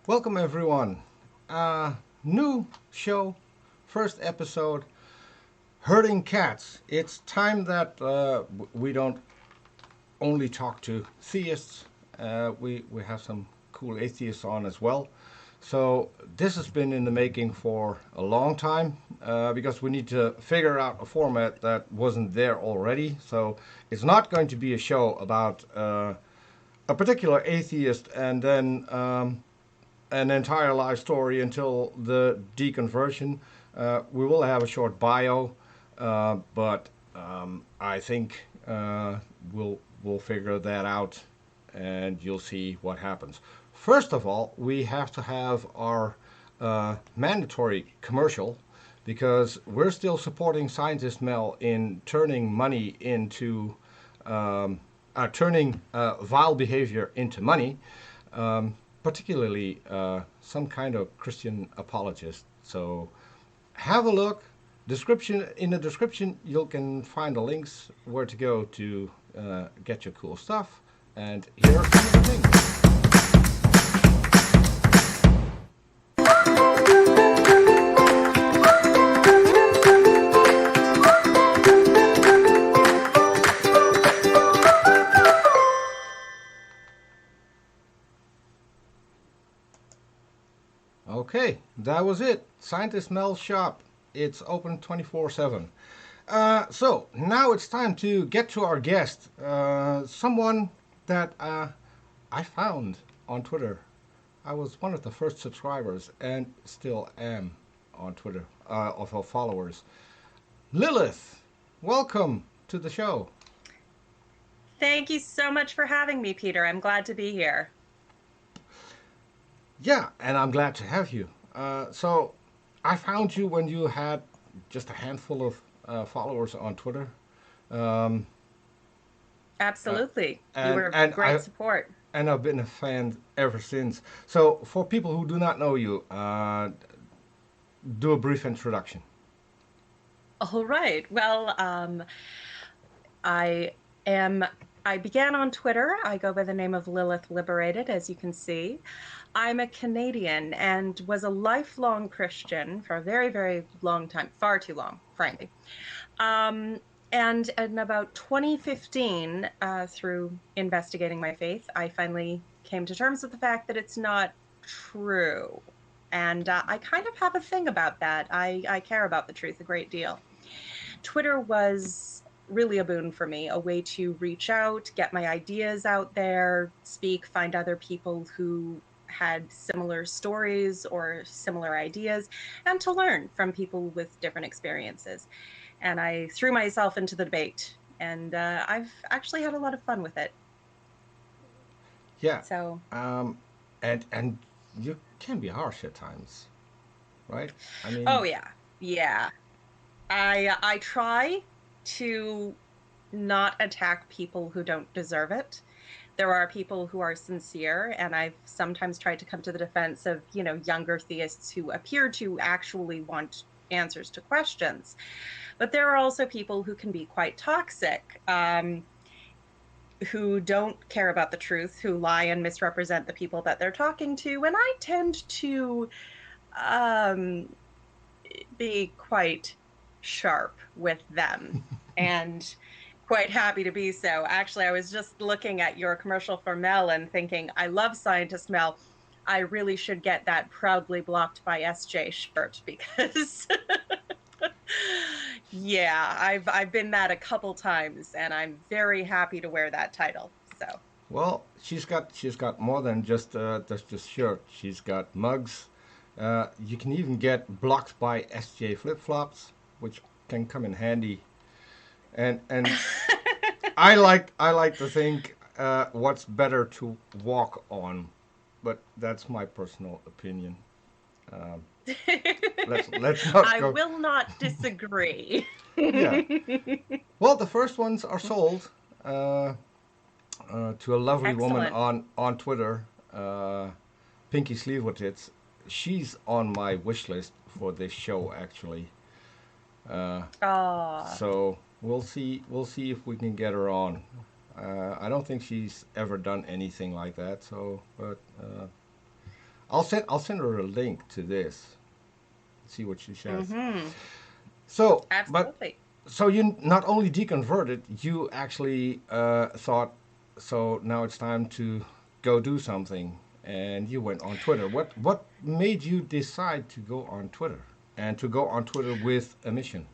Welcome everyone. New show, first episode, Herding Cats. It's time that we don't only talk to theists. We have some cool atheists on as well. So this has been in the making for a long time because we need to figure out a format that wasn't there already. So it's not going to be a show about a particular atheist and then an entire life story until the deconversion. We will have a short bio, but I think we'll figure that out, and you'll see what happens. First of all, we have to have our mandatory commercial because we're still supporting Scientist Mel in turning money into turning vile behavior into money. Particularly some kind of Christian apologist. So have a look. In the description, you can find the links where to go to get your cool stuff. And here are some of the things. Okay, that was it. Scientist Mel's shop. It's open 24/7. So now it's time to get to our guest. Someone that I found on Twitter. I was one of the first subscribers and still am on Twitter of our followers. Lilith, welcome to the show. Thank you so much for having me, Peter. I'm glad to be here. Yeah, and I'm glad to have you. So I found you when you had just a handful of followers on Twitter. Um, Absolutely. You and were and great support. I've been a fan ever since. So for people who do not know you, do a brief introduction. All right. Well, I am. I began on Twitter. I go by the name of Lilith Liberated, as you can see. I'm a Canadian and was a lifelong Christian for a very, very long time, far too long, frankly. Um, and in about 2015, through investigating my faith, I finally came to terms with the fact that it's not true. And I kind of have a thing about that. I care about the truth a great deal. Twitter was really a boon for me, a way to reach out, get my ideas out there, speak, find other people who had similar stories or similar ideas, and to learn from people with different experiences. And I threw myself into the debate, and I've actually had a lot of fun with it. Yeah, So, um, and you can be harsh at times, right? I oh mean, yeah, yeah. I try to not attack people who don't deserve it. There are people who are sincere, and I've sometimes tried to come to the defense of, younger theists who appear to actually want answers to questions. But there are also people who can be quite toxic, who don't care about the truth, who lie and misrepresent the people that they're talking to. And I tend to um, be quite sharp with them and quite happy to be so. Actually, I was just looking at your commercial for Mel and thinking, I love Scientist Mel. I really should get that proudly blocked by SJ shirt because yeah, I've been that a couple times and I'm very happy to wear that title. So, well, she's got more than just shirt. She's got mugs. You can even get blocked by SJ flip flops, which can come in handy. And I like to think what's better to walk on, but that's my personal opinion. Um, let's not I go. will not disagree. Yeah. Well, the first ones are sold to a lovely woman Excellent. on Twitter, Pinky Sleeve with Tits. She's on my wish list for this show actually. Uh, Oh, so we'll see if we can get her on. I don't think she's ever done anything like that. So, but I'll send her a link to this. See what she says. Mm-hmm. So, but Absolutely. so you not only deconverted, you actually thought, so now it's time to go do something, and you went on Twitter. What made you decide to go on Twitter and to go on Twitter with a mission?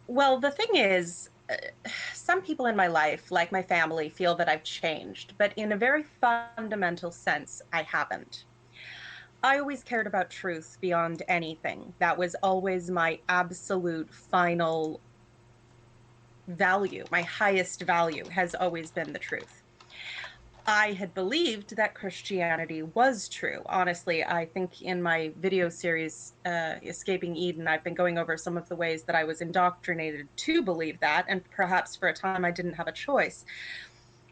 Well, the thing is, some people in my life, like my family, feel that I've changed, but in a very fundamental sense, I haven't. I always cared about truth beyond anything. That was always my absolute final value. My highest value has always been the truth. I had believed that Christianity was true. Honestly, I think in my video series, Escaping Eden, I've been going over some of the ways that I was indoctrinated to believe that, and perhaps for a time I didn't have a choice.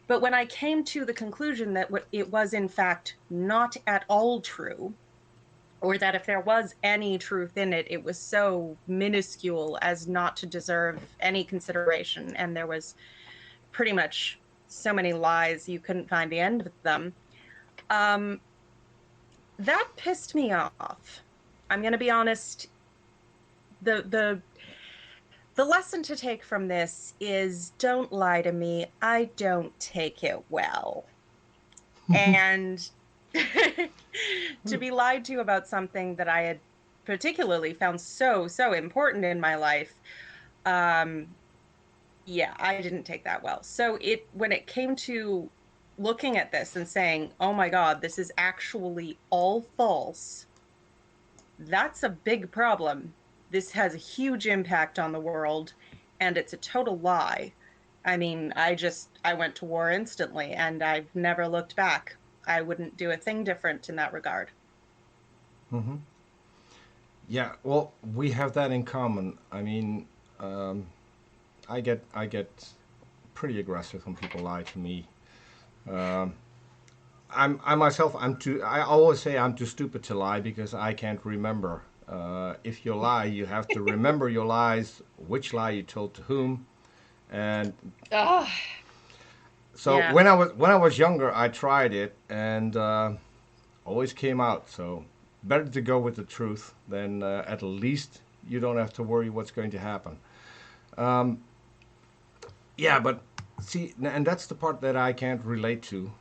But when I came to the conclusion that it was, in fact, not at all true, or that if there was any truth in it, it was so minuscule as not to deserve any consideration, and there was pretty much so many lies you couldn't find the end of them. Um, that pissed me off. I'm going to be honest. The the lesson to take from this is don't lie to me. I don't take it well. And to be lied to about something that I had particularly found so important in my life, um, yeah, I didn't take that well. So when it came to looking at this and saying, "Oh my God, this is actually all false," that's a big problem. This has a huge impact on the world, and it's a total lie. I mean, I went to war instantly, and I've never looked back. I wouldn't do a thing different in that regard. Hmm. Yeah, well, we have that in common. I mean, um, I get pretty aggressive when people lie to me. Um, I myself, I'm too. I always say I'm too stupid to lie because I can't remember. If you lie, you have to remember your lies, which lie you told to whom, and Oh, so yeah. when I was younger, I tried it and always came out. So better to go with the truth than at least you don't have to worry what's going to happen. Um, yeah, but see, and that's the part that I can't relate to.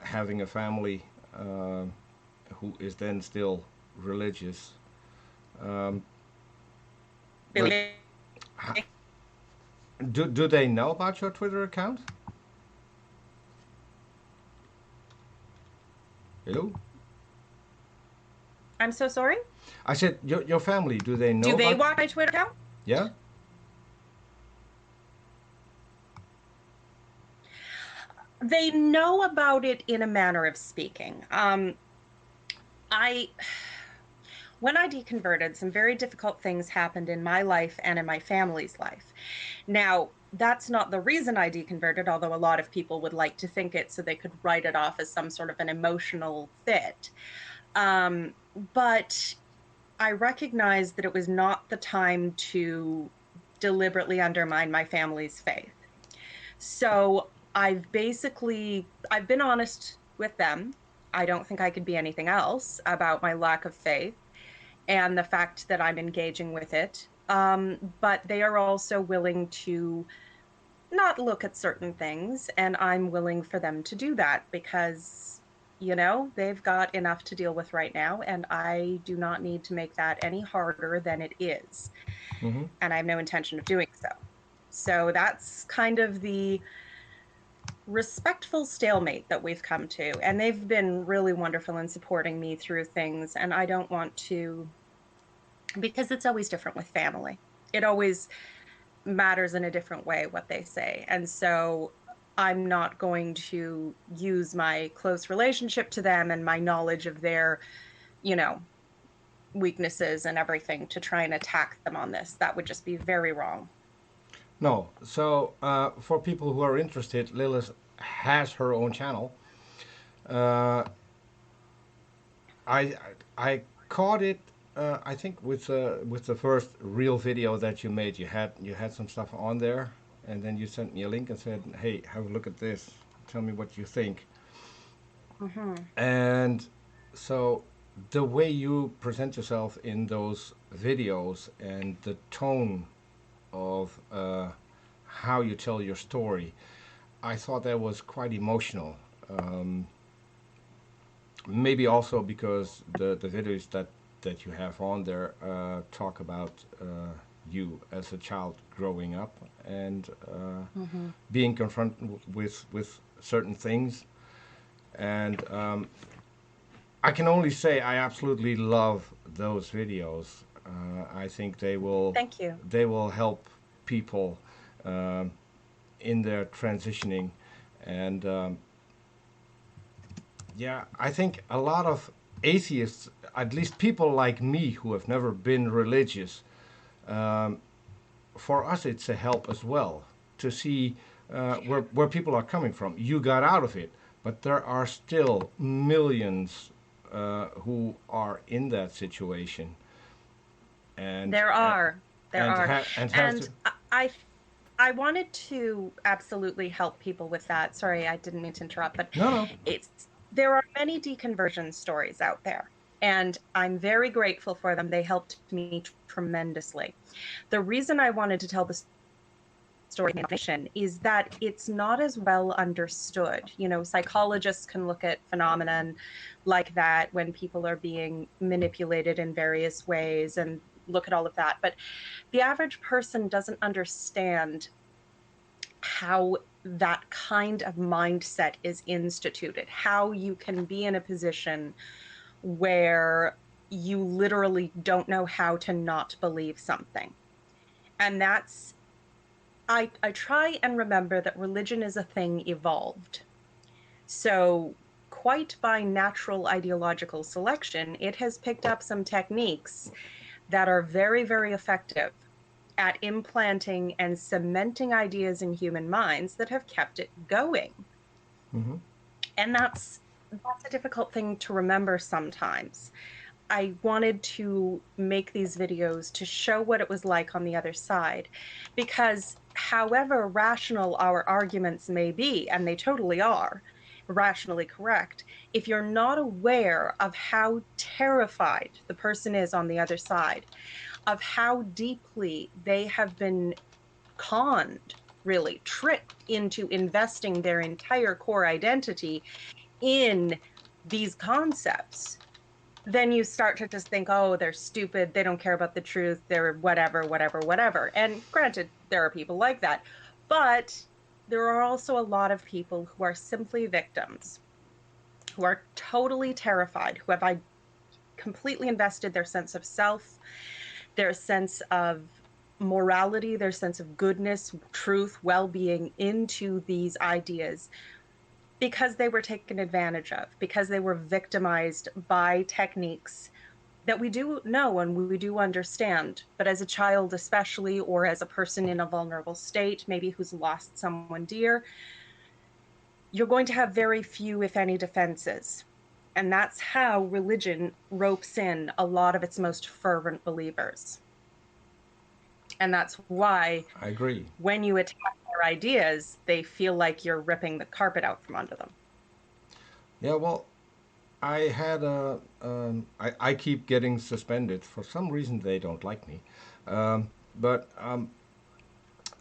Having a family who is then still religious. Um, but Believe do they know about your Twitter account? Hello? I'm so sorry. I said your family. Do they Do know they about? watch my Twitter account? Yeah. They know about it in a manner of speaking. I when I deconverted, some very difficult things happened in my life and in my family's life. Now, that's not the reason I deconverted, although a lot of people would like to think it so they could write it off as some sort of an emotional fit. But I recognized that it was not the time to deliberately undermine my family's faith. So I've been honest with them. I don't think I could be anything else about my lack of faith and the fact that I'm engaging with it. But they are also willing to not look at certain things, and I'm willing for them to do that because, they've got enough to deal with right now, and I do not need to make that any harder than it is. Mm-hmm. And I have no intention of doing so. So that's kind of the respectful stalemate that we've come to. And they've been really wonderful in supporting me through things. And I don't want to, because it's always different with family. It always matters in a different way what they say. And so I'm not going to use my close relationship to them and my knowledge of their, you know, weaknesses and everything to try and attack them on this. That would just be very wrong. No. So for people who are interested, Lilith has her own channel. Uh, I I caught it. I think with the first real video that you made, you had some stuff on there, and then you sent me a link and said, "Hey, have a look at this. Tell me what you think." Mm-hmm. And So the way you present yourself in those videos and the tone of how you tell your story, I thought that was quite emotional. Um, Maybe also because the videos that you have on there talk about you as a child growing up and Hmm. being confronted with certain things. And I can only say I absolutely love those videos. I think Thank you. they will help people um, in their transitioning. And yeah, I think a lot of atheists, at least people like me who have never been religious, um, for us it's a help as well to see where people are coming from. You got out of it, but there are still millions who are in that situation and There and are, there are, and have and to. I I wanted to absolutely help people with that. Sorry, I didn't mean to interrupt, but No, no. it's there are many deconversion stories out there, and I'm very grateful for them. They helped me tremendously. The reason I wanted to tell the story is that it's not as well understood. You know, psychologists can look at phenomenon like that when people are being manipulated in various ways and look at all of that. But the average person doesn't understand how that kind of mindset is instituted, how you can be in a position where you literally don't know how to not believe something. And that's, I try and remember that religion is a thing evolved. So, quite by natural ideological selection, it has picked up some techniques that are very, very effective at implanting and cementing ideas in human minds that have kept it going. Hmm. And that's a difficult thing to remember sometimes. I wanted to make these videos to show what it was like on the other side because however rational our arguments may be, and they totally are rationally correct, if you're not aware of how terrified the person is on the other side, of how deeply they have been conned, really tricked into investing their entire core identity in these concepts, then you start to just think, oh, they're stupid. They don't care about the truth. They're whatever, whatever, whatever. And granted, there are people like that. But there are also a lot of people who are simply victims, who are totally terrified, who have completely invested their sense of self, their sense of morality, their sense of goodness, truth, well being into these ideas because they were taken advantage of, because they were victimized by techniques that we do know and we do understand. But as a child, especially, or as a person in a vulnerable state, maybe who's lost someone dear, you're going to have very few, if any, defenses. And that's how religion ropes in a lot of its most fervent believers. And that's why I agree. when you attack their ideas, they feel like you're ripping the carpet out from under them. Yeah, well, I had a I keep getting suspended for some reason. They don't like me. But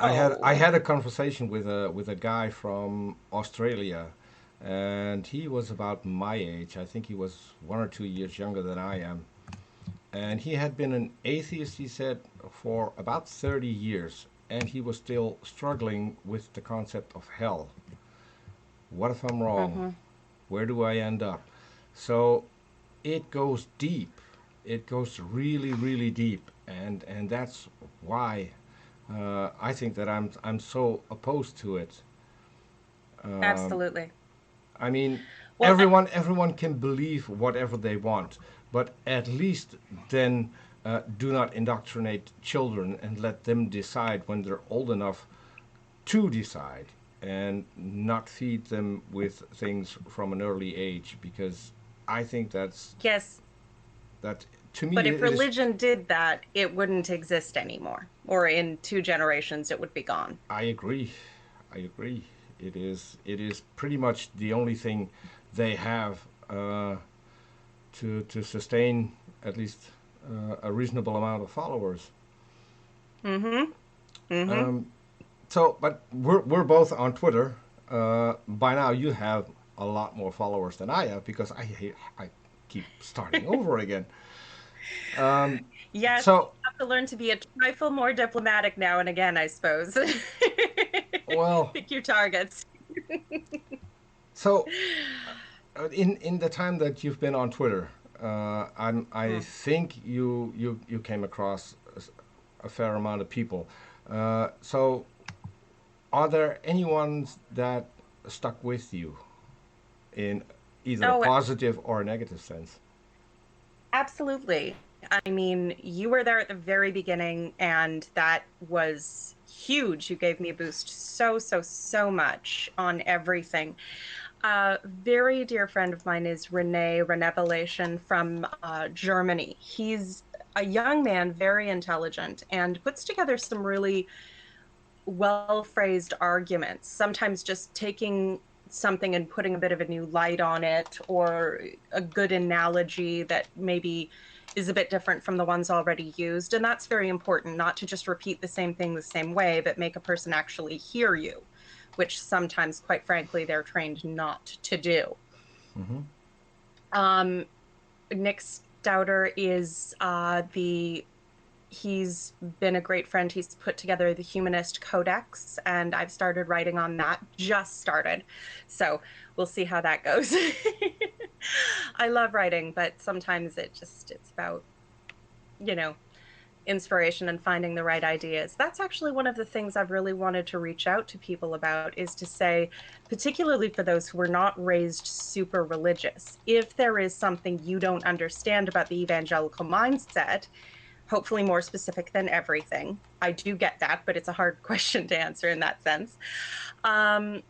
I Oh, had a conversation with a guy from Australia, and he was about my age. I think he was 1 or 2 years younger than I am, and he had been an atheist. He said for about 30 years, and he was still struggling with the concept of hell. What if I'm wrong? mm-hmm. Where do I end up? So it goes deep. It goes really, really deep, and that's why I think that I'm so opposed to it. Absolutely. I mean, Well, everyone can believe whatever they want, but at least then do not indoctrinate children and let them decide when they're old enough to decide, and not feed them with things from an early age, because I think yes, that to me but if it is. religion did that, it wouldn't exist anymore. Or in 2 generations, it would be gone. I agree. I agree. It is pretty much the only thing they have. to sustain at least a reasonable amount of followers. Mm-hmm. Mm-hmm. So, but we're both on Twitter. By now, you have a lot more followers than I have because I keep starting over again. Yes, you So, have to learn to be a trifle more diplomatic now and again, I suppose. well, Pick your targets. so in the time that you've been on Twitter, I Mm. think you came across a fair amount of people. So, are there any ones that stuck with you in either a Oh, positive or a negative sense? absolutely. I mean, you were there at the very beginning, and that was huge. You gave me a boost so, so, so much on everything. A very dear friend of mine is Revelation from Germany. He's a young man, very intelligent, and puts together some really well phrased arguments, sometimes just taking something and putting a bit of a new light on it, or a good analogy that maybe is a bit different from the ones already used. And that's very important, not to just repeat the same thing the same way, but make a person actually hear you, which sometimes, quite frankly, they're trained not to do. Mm-hmm. Um, Nick Stouter is he's been a great friend. He's put together the Humanist Codex, and I've started writing on that, just started. So we'll see how that goes. I love writing, but sometimes it's about, you know, inspiration and finding the right ideas. That's actually one of the things I've really wanted to reach out to people about, is to say, particularly for those who were not raised super religious, if there is something you don't understand about the evangelical mindset, hopefully more specific than everything. I do get that, but it's a hard question to answer in that sense. Um,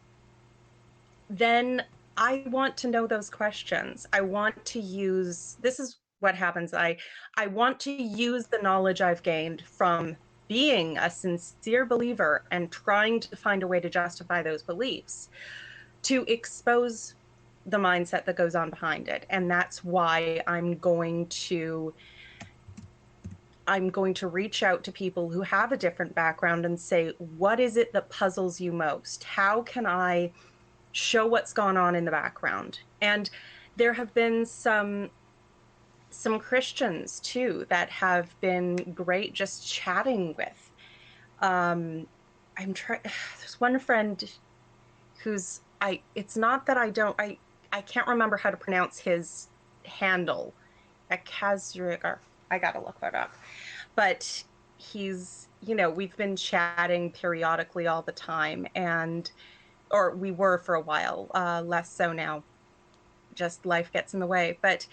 then I want to know those questions. I want to use, this is what happens. I want to use the knowledge I've gained from being a sincere believer and trying to find a way to justify those beliefs, to expose the mindset that goes on behind it. And that's why I'm going to reach out to people who have a different background and say, what is it that puzzles you most? How can I show what's gone on in the background? And there have been some Christians too that have been great just chatting with. Um, I'm trying. There's one friend who's I. It's not that I don't. I can't remember how to pronounce his handle. Akazrigar. I gotta look that up. But he's, we've been chatting periodically all the time, and or we were for a while, less so now. Just life gets in the way. But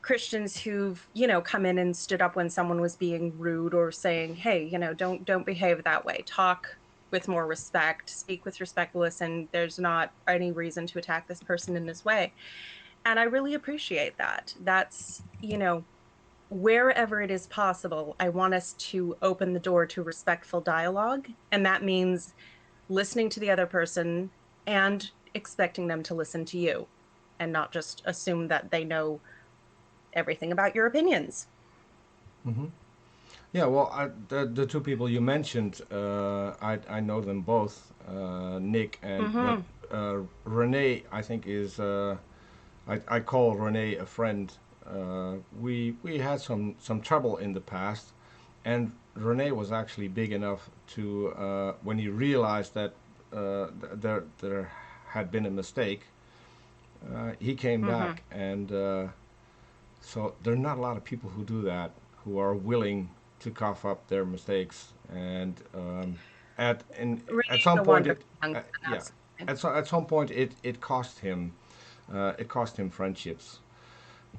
Christians who've, come in and stood up when someone was being rude, or saying, hey, don't behave that way. Talk with more respect, speak with respect, listen. There's not any reason to attack this person in this way. And I really appreciate that. That's, wherever it is possible, I want us to open the door to respectful dialogue. And that means listening to the other person and expecting them to listen to you, and not just assume that they know everything about your opinions. Mm-hmm. Yeah, well, the two people you mentioned, I know them both, Nick and Mm-hmm. Renee. I think is I call Renee a friend. We had some trouble in the past, and Renee was actually big enough to when he realized that there had been a mistake, he came Mm-hmm. back, and so there are not a lot of people who do that, who are willing to cough up their mistakes, and at Renee's some a point wonderful young man, yeah, absolutely. at some point it cost him friendships,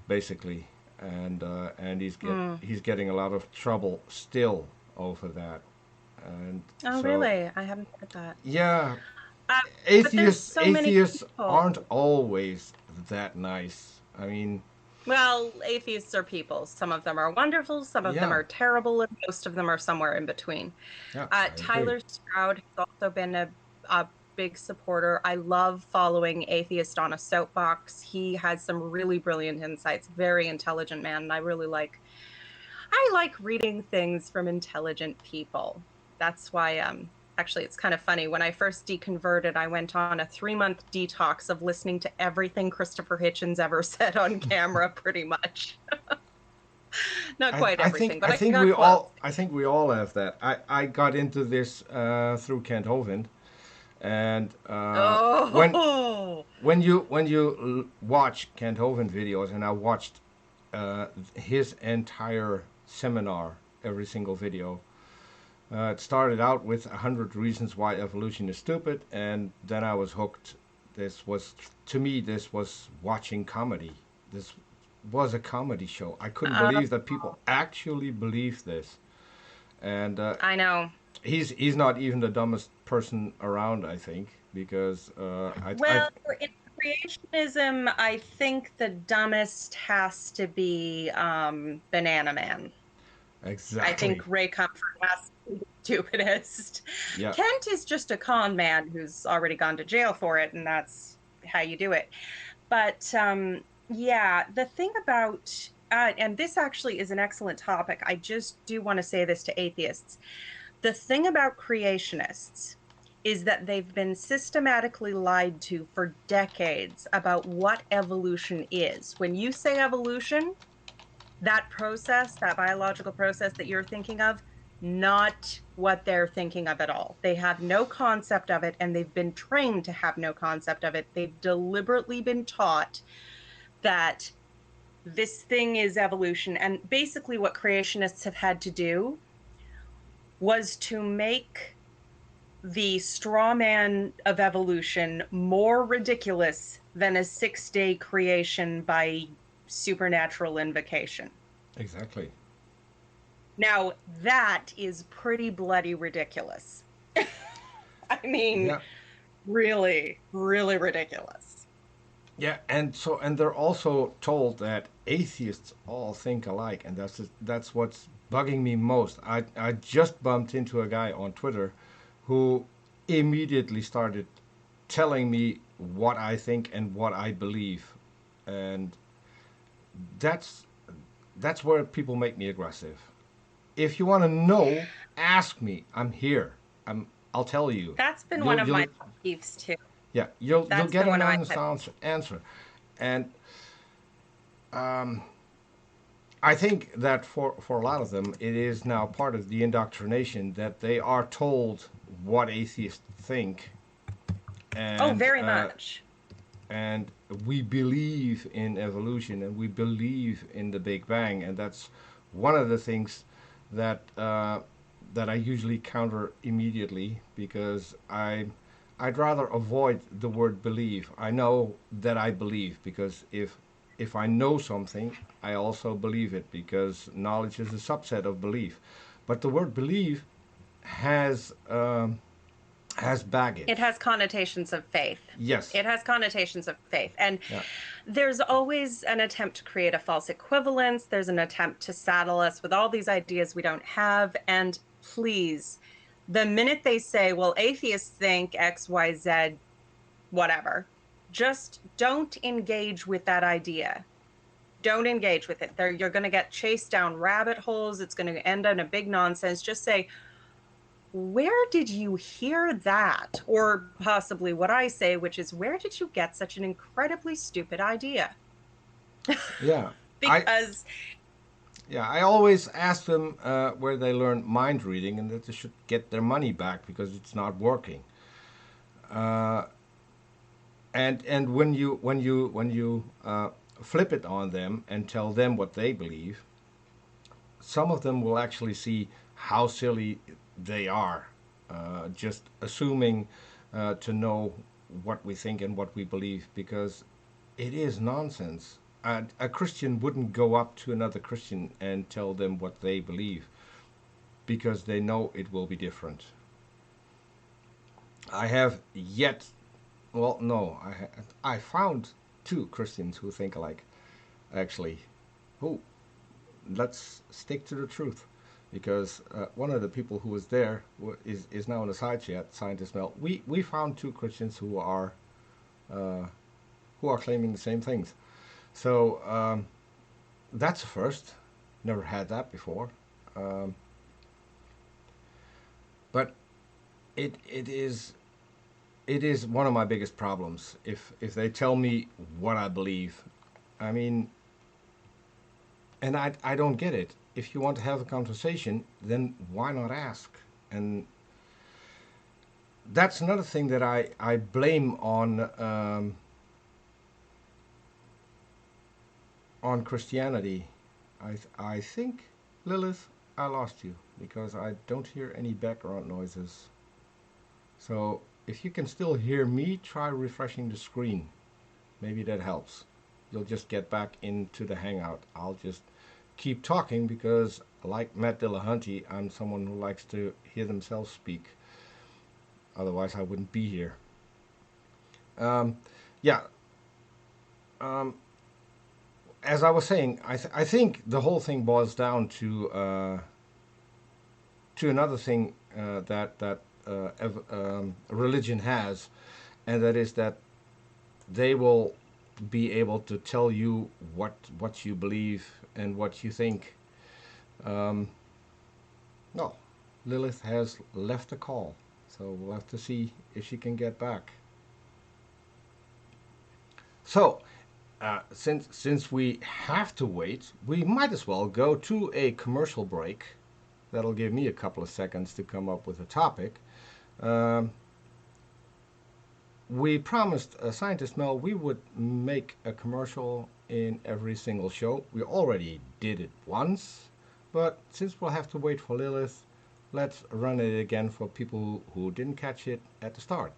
basically, and Mm. he's getting a lot of trouble still over that, and Oh, so really? I haven't heard that. yeah, Uh, but there's atheists so many atheists people. aren't always that nice. I mean, Well, atheists are people. Some of them are wonderful, some of them yeah, are terrible, and most of them are somewhere in between. yeah, I agree. Tyler Stroud has also been a big supporter. I love following Atheist on a Soapbox. He has some really brilliant insights, very intelligent man, and I like reading things from intelligent people. That's why actually it's kind of funny. When I first deconverted, I went on a 3-month detox of listening to everything Christopher Hitchens ever said on camera, pretty much. Not quite everything, but I got close. I think we all have that. I got into this through Kent Hovind, and Oh, when you watch Kent Hovind videos, and I watched his entire seminar, every single video. It started out with 100 reasons why evolution is stupid, and then I was hooked. To me, this was watching comedy. This was a comedy show. I couldn't believe that people actually believe this. And I know. he's not even the dumbest person around, I think, because Well, in creationism, I think the dumbest has to be Banana Man. I think exactly. Ray Comfort has to be the stupidest. Yeah, Kent is just a con man who's already gone to jail for it, and that's how you do it. But yeah, the thing about, and this actually is an excellent topic. I just do want to say this to atheists. The thing about creationists is that they've been systematically lied to for decades about what evolution is. When you say evolution, that process, that biological process that you're thinking of, not what they're thinking of at all. They have no concept of it, and they've been trained to have no concept of it. They've deliberately been taught that this thing is evolution. And basically, what creationists have had to do was to make the straw man of evolution more ridiculous than a 6-day creation by supernatural invocation. exactly. Now, that is pretty bloody ridiculous. I mean, Yeah, really, really ridiculous. yeah, and they're also told that atheists all think alike, and that's what's bugging me most. I just bumped into a guy on Twitter who immediately started telling me what I think and what I believe, and that's that's where people make me aggressive. If you want to know, ask me. I'm here. I'll tell you. That's been one You'll of my you'll pet peeves too. yeah, you'll That's get been an one of my honest pet answer. And I think that for a lot of them, it is now part of the indoctrination that they are told what atheists think, Oh, and very much. and we believe in evolution and we believe in the Big Bang, and that's one of the things that that I usually counter immediately because I'd rather avoid the word believe. I know that I believe because if I know something, I also believe it because knowledge is a subset of belief. But the word believe has has It baggage. has connotations of faith. Yes. It has connotations of faith. And Yeah. there's always an attempt to create a false equivalence. There's an attempt to saddle us with all these ideas we don't have. And please, the minute they say, well, atheists think X, Y, Z, whatever, just don't engage with that idea. Don't engage with it. You're going to get chased down rabbit holes. It's going to end in a big nonsense. Just say, where did you hear that? Or possibly what I say, which is, where did you get such an incredibly stupid idea? Yeah. I Because, I always ask them where they learn mind reading and that they should get their money back because it's not working. And when you flip it on them and tell them what they believe, some of them will actually see how silly they are, just assuming to know what we think and what we believe because it is nonsense. A Christian wouldn't go up to another Christian and tell them what they believe because they know it will be different. I have yet, well, no, I found two Christians who think alike, actually. Oh, let's stick to the truth. because one of the people who was there is now in the side chat, Scientist Mel. We found two Christians uh, who are claiming the same things. So that's a first. Never had that before. Um, but it is one of my biggest problems. If they tell me what I believe, I mean, and I don't get it. If you want to have a conversation, then why not ask? And that's another thing that I blame on Christianity. I think, Lilith, I lost you because I don't hear any background noises. So if you can still hear me, try refreshing the screen. Maybe that helps. You'll just get back into the Hangout. I'll just keep talking because, like Matt Dillahunty, I'm someone who likes to hear themselves speak. Otherwise, I wouldn't be here. Yeah. Um, as I was saying, I think the whole thing boils down to another thing that religion has, and that is that they will be able to tell you what you believe and what you think. Um, no, Lilith has left a call, so we'll have to see if she can get back. So, since we have to wait, we might as well go to a commercial break. That'll give me a couple of seconds to come up with a topic. Um, we promised Scientist Mel we would make a commercial in every single show. We already did it once, but since we'll have to wait for Lilith, let's run it again for people who didn't catch it at the start.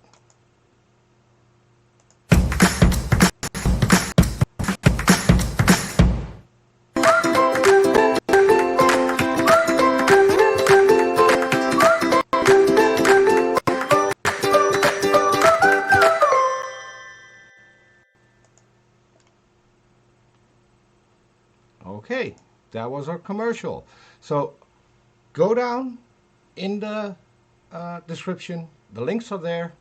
Okay, that was our commercial. So go down in the description. The links are there.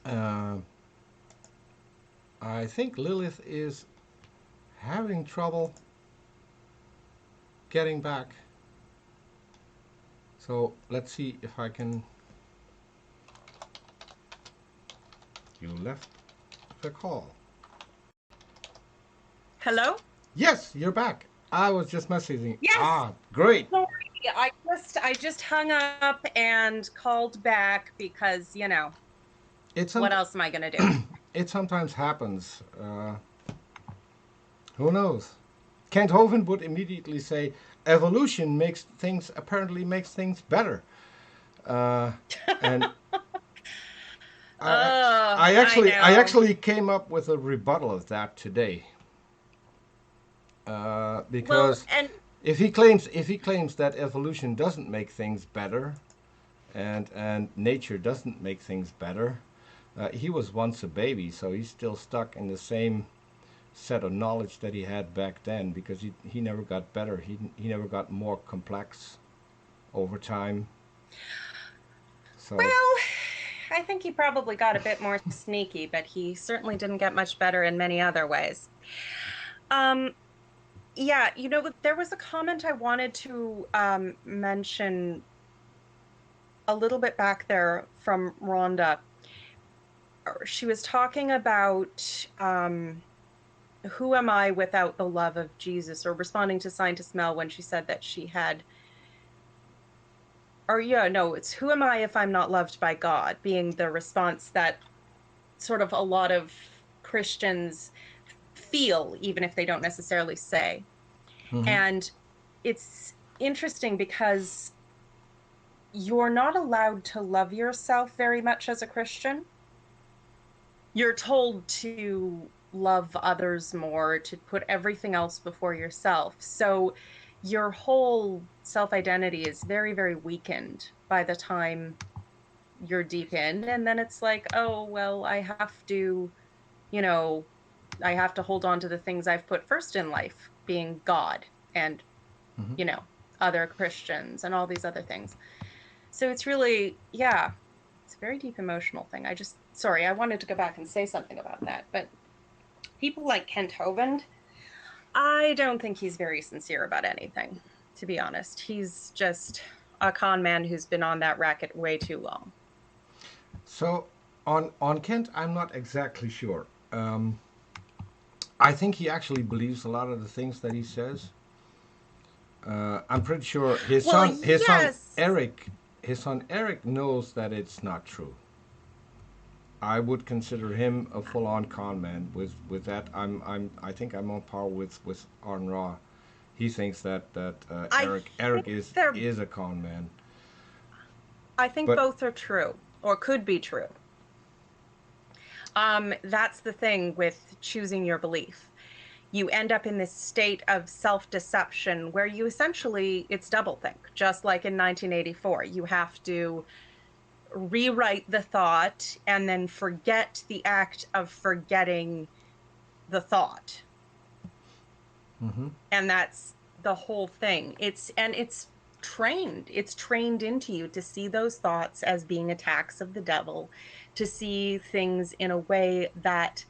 Uh, I think Lilith is having trouble getting back. So let's see if I can. You left the call. Hello? Yes, you're back. I was just messaging. Yes. Ah, great. Sorry, I just hung up and called back because, you know, what else am I going to do? It sometimes happens. Who knows? Kent Hovind would immediately say, evolution apparently makes things better. And I actually came up with a rebuttal of that today. Because if he claims that evolution doesn't make things better, and nature doesn't make things better, he was once a baby, so he's still stuck in the same set of knowledge that he had back then, because he never got better. He never got more complex over time. So, well, I think he probably got a bit more sneaky, but he certainly didn't get much better in many other ways. Yeah, you know, there was a comment I wanted to mention a little bit back there from Rhonda. She was talking about who am I without the love of Jesus, or responding to Scientist Mel when she said that she had, or yeah, no, it's who am I if I'm not loved by God, being the response that sort of a lot of Christians feel, even if they don't necessarily say. Mm-hmm. And it's interesting because you're not allowed to love yourself very much as a Christian. You're told to love others more, to put everything else before yourself. So your whole self-identity is very, very weakened by the time you're deep in. And then it's like, oh, well, I have to, you know, I have to hold on to the things I've put first in life, being God and, you know, other Christians and all these other things. So it's really, yeah, it's a very deep emotional thing. Sorry, I wanted to go back and say something about that. But people like Kent Hovind, I don't think he's very sincere about anything, to be honest. He's just a con man who's been on that racket way too long. So on Kent, I'm not exactly sure. I think he actually believes a lot of the things that he says. I'm pretty sure his Well, son yes. Eric knows that it's not true. I would consider him a full-on con man. With that, I think I'm on par with Arn Ra. He thinks that I Eric think is a con man. I think But both are true or could be true. That's the thing with choosing your belief. You end up in this state of self-deception where you essentially, it's doublethink, just like in 1984. You have to rewrite the thought and then forget the act of forgetting the thought. mm-hmm. And that's the whole thing. It's trained into you to see those thoughts as being attacks of the devil, to see things in a way that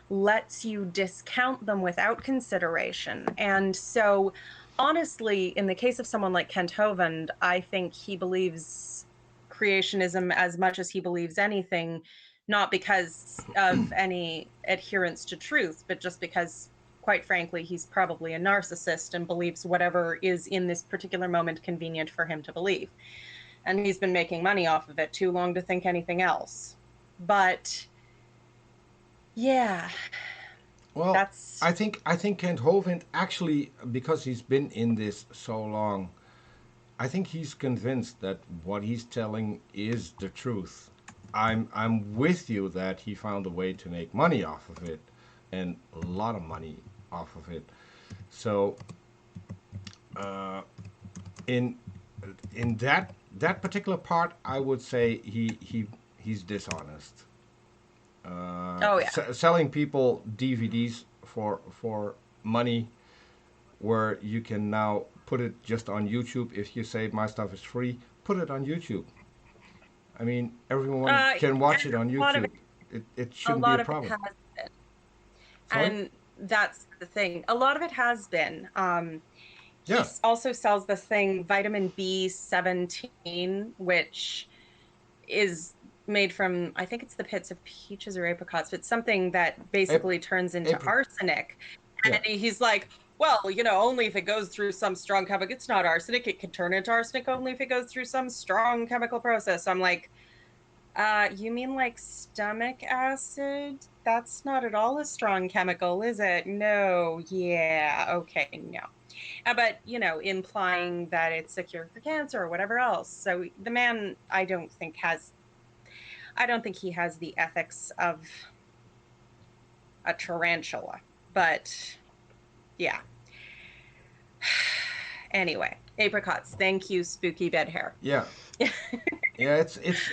lets you discount them without consideration. And so, honestly, in the case of someone like Kent Hovind, I think he believes creationism as much as he believes anything, not because of any adherence to truth, but just because, quite frankly, he's probably a narcissist and believes whatever is in this particular moment convenient for him to believe. And he's been making money off of it too long to think anything else. But yeah, Well, that's I think Kent Hovind actually, because he's been in this so long, I think he's convinced that what he's telling is the truth. I'm with you that he found a way to make money off of it, and a lot of money off of it. So uh, in that particular part, I would say he's dishonest. oh yeah. Selling people DVDs for money, where you can now put it just on YouTube. If you say my stuff is free, put it on YouTube. I mean, everyone can watch And it on a lot of YouTube. it, It a shouldn't be a lot of it problem. has been, Sorry? and that's the thing. A lot of it has been. He Yeah. also sells this thing, vitamin B17, which is made from, I think it's the pits of peaches or apricots, but something that Ap- basically turns into April. arsenic. Yeah. And he's like, well, only if it goes through some strong chemical, it's not arsenic. It can turn into arsenic only if it goes through some strong chemical process. So I'm like, you mean like stomach acid? That's not at all a strong chemical, is it? No, yeah, okay, no. But, implying that it's a cure for cancer or whatever else. So the man, I don't think he has the ethics of a tarantula. But yeah. Anyway, apricots. Thank you, spooky bed hair. Yeah. Yeah.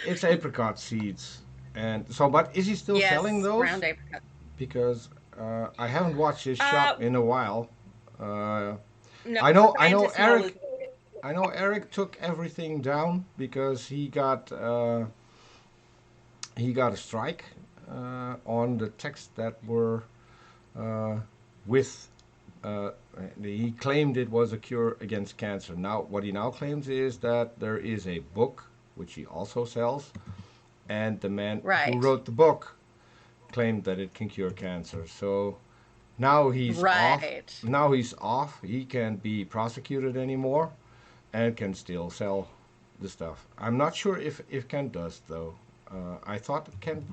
It's apricot seeds, and so. But is he still selling Yes, those? ground apricots. Because I haven't watched his Uh, shop in a while. Uh, no, I trying to know smell is Eric. I know Eric took everything down because he got a strike on the texts that were uh, with. He claimed it was a cure against cancer. Now, what he now claims is that there is a book which he also sells, and the man who right. wrote the book claimed that it can cure cancer. So now he's off. Right. Now he's off. He can't be prosecuted anymore, and can still sell the stuff. I'm not sure if Ken does though. I thought Ken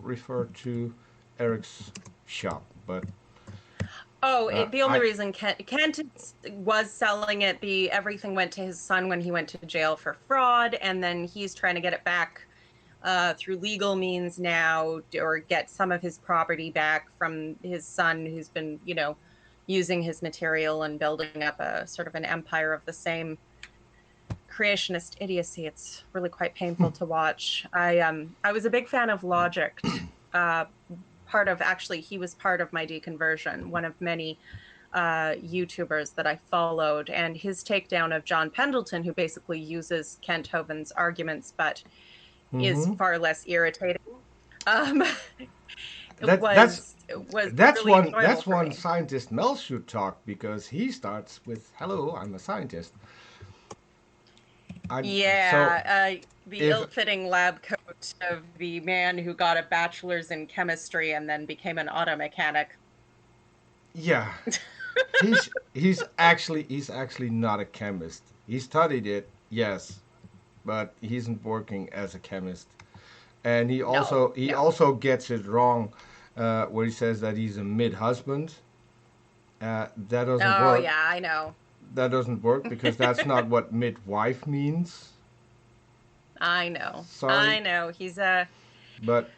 referred to Eric's shop, but Oh, the only I reason Kent was selling it, everything went to his son when he went to jail for fraud, and then he's trying to get it back through legal means now, or get some of his property back from his son, who's been, using his material and building up a sort of an empire of the same creationist idiocy. It's really quite painful to watch. I was a big fan of Logic. Uh, Part of, actually, he was part of my deconversion, one of many YouTubers that I followed, and his takedown of John Pendleton, who basically uses Kent Hovind's arguments, but is Mm-hmm. far less irritating. Um, it That that's was that's really one enjoyable that's for one me. scientist Mel should talk, because he starts with "Hello, I'm a scientist." So Yeah, the if ill-fitting lab coat of the man who got a bachelor's in chemistry and then became an auto mechanic. yeah, he's actually not a chemist. He studied it, yes, but he isn't working as a chemist. And he No, also he no. also gets it wrong, where he says that he's a mid husband. That doesn't Oh work. yeah, I know. That doesn't work because that's not what midwife means. I know. Sorry, I know. He's a but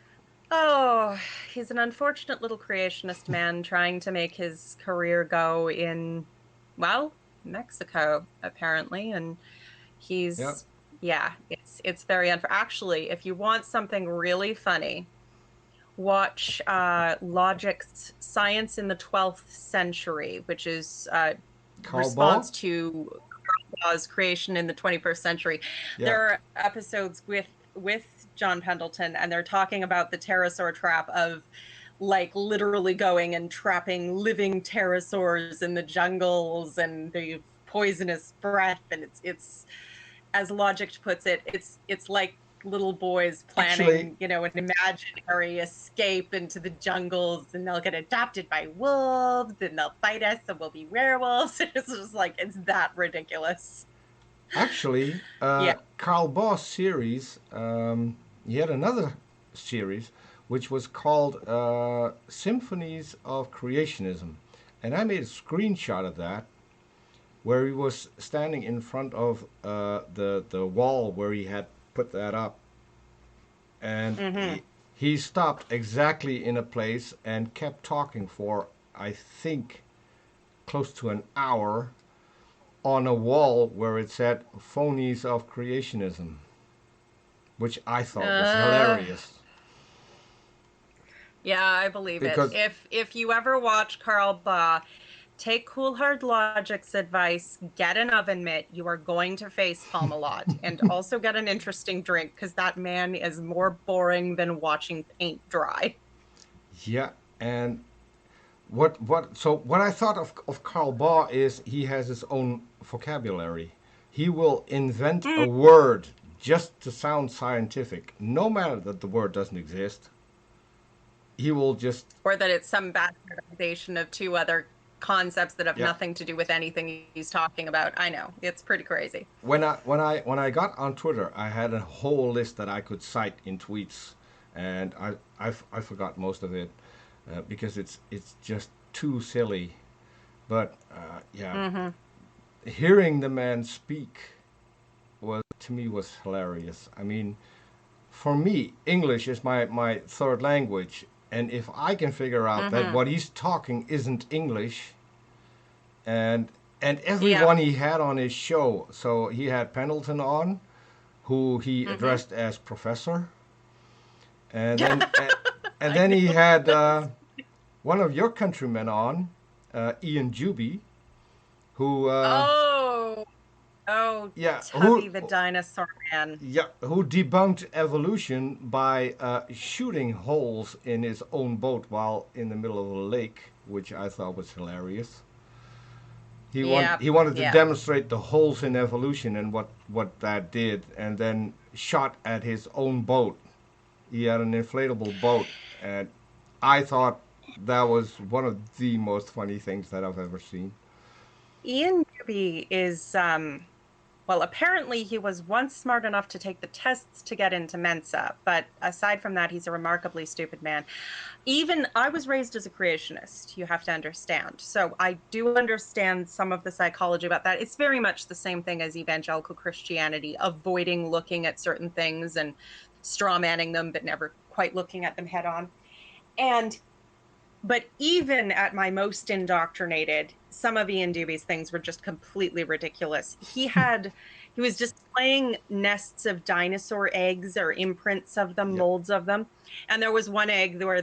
Oh, he's an unfortunate little creationist man trying to make his career go in, well, Mexico, apparently. And yeah, he's, yeah, it's very unfair. Actually, if you want something really funny, watch Logic's Science in the 12th Century, which is Carl Ball. response to Law's creation in the 21st century. Yeah, There are episodes with John Pendleton, and they're talking about the pterosaur trap of like literally going and trapping living pterosaurs in the jungles and the poisonous breath, and it's as Logic puts it, it's like little boys actually, planning, an imaginary escape into the jungles, and they'll get adopted by wolves and they'll fight us and we'll be werewolves. It's just like it's that ridiculous. actually, Yeah. Carl Boss series. He had another series which was called Symphonies of Creationism, and I made a screenshot of that, where he was standing in front of the wall where he had put that up, and Mm-hmm. he stopped exactly in a place and kept talking for, I think, close to an hour, on a wall where it said "Phonies of Creationism," which I thought was Uh, hilarious yeah, I believe it. because If you ever watch Carl Baugh, take Cool Hard Logic's advice, get an oven mitt. You are going to face palm a lot. And also get an interesting drink because that man is more boring than watching paint dry. yeah. And what I thought of Karl Baugh is he has his own vocabulary. He will invent a Mm. word just to sound scientific, no matter that the word doesn't exist. He will just, Or that it's some bastardization of two other concepts that have yeah. nothing to do with anything he's talking about. I know. It's pretty crazy. When I got on Twitter, I had a whole list that I could cite in tweets, and I forgot most of it, because it's just too silly. But yeah, Mm-hmm. hearing the man speak was, to me, was hilarious. I mean, for me, English is my third language, and if I can figure out that Mm-hmm. what he's talking isn't English, and Yep. everyone he had on his show, so he had Pendleton on, who he Mm-hmm. addressed as professor, and then and I then he know. had one of your countrymen on, Ian Juby, who Oh, oh, yeah Tubby the dinosaur man. who debunked evolution by shooting holes in his own boat while in the middle of a lake, which I thought was hilarious. Yep. He wanted to Yep. demonstrate the holes in evolution and what that did, and then shot at his own boat. He had an inflatable boat, and I thought that was one of the most funny things that I've ever seen. Ian Newby is well, apparently he was once smart enough to take the tests to get into Mensa, but aside from that, he's a remarkably stupid man. Even I was raised as a creationist, you have to understand. So I do understand some of the psychology about that. It's very much the same thing as evangelical Christianity, avoiding looking at certain things and straw manning them, but never quite looking at them head on. And but even at my most indoctrinated, some of Ian Duby's things were just completely ridiculous. He was displaying nests of dinosaur eggs or imprints of them, Yeah, molds of them. And there was one egg where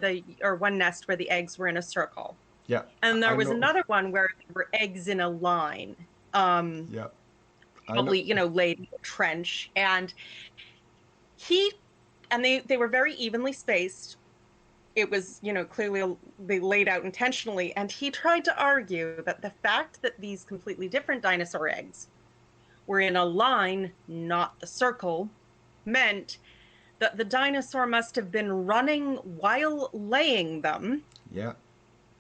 one nest where the eggs were in a circle. Yeah, And there I was know. another one where there were eggs in a line, Yeah, I know. probably, laid in a trench. And he, and they were very evenly spaced. It was, clearly they laid out intentionally. And he tried to argue that the fact that these completely different dinosaur eggs were in a line, not the circle, meant that the dinosaur must have been running while laying them, Yeah,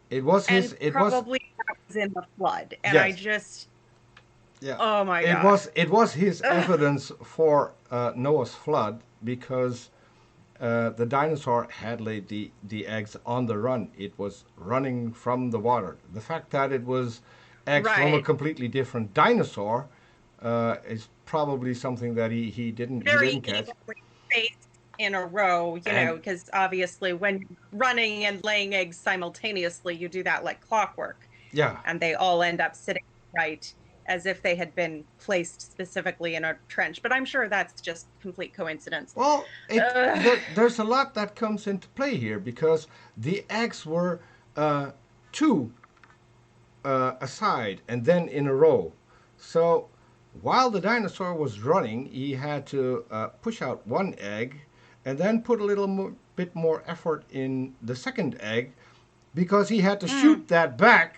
it was his. and It was probably that was in the flood. And I yes. just, Yeah, oh my God. it was his Ugh. evidence for Noah's flood because the dinosaur had laid the eggs on the run. It was running from the water. The fact that it was eggs from a Right. completely different dinosaur is probably something that he Very didn't catch. evenly spaced in a row, And because obviously when you're running and laying eggs simultaneously, you do that like clockwork, yeah, and they all end up sitting right as if they had been placed specifically in a trench. But I'm sure that's just complete coincidence. well, Ugh. there's a lot that comes into play here because the eggs were two aside and then in a row. So while the dinosaur was running, he had to push out one egg and then put a bit more effort in the second egg because he had to Mm. shoot that back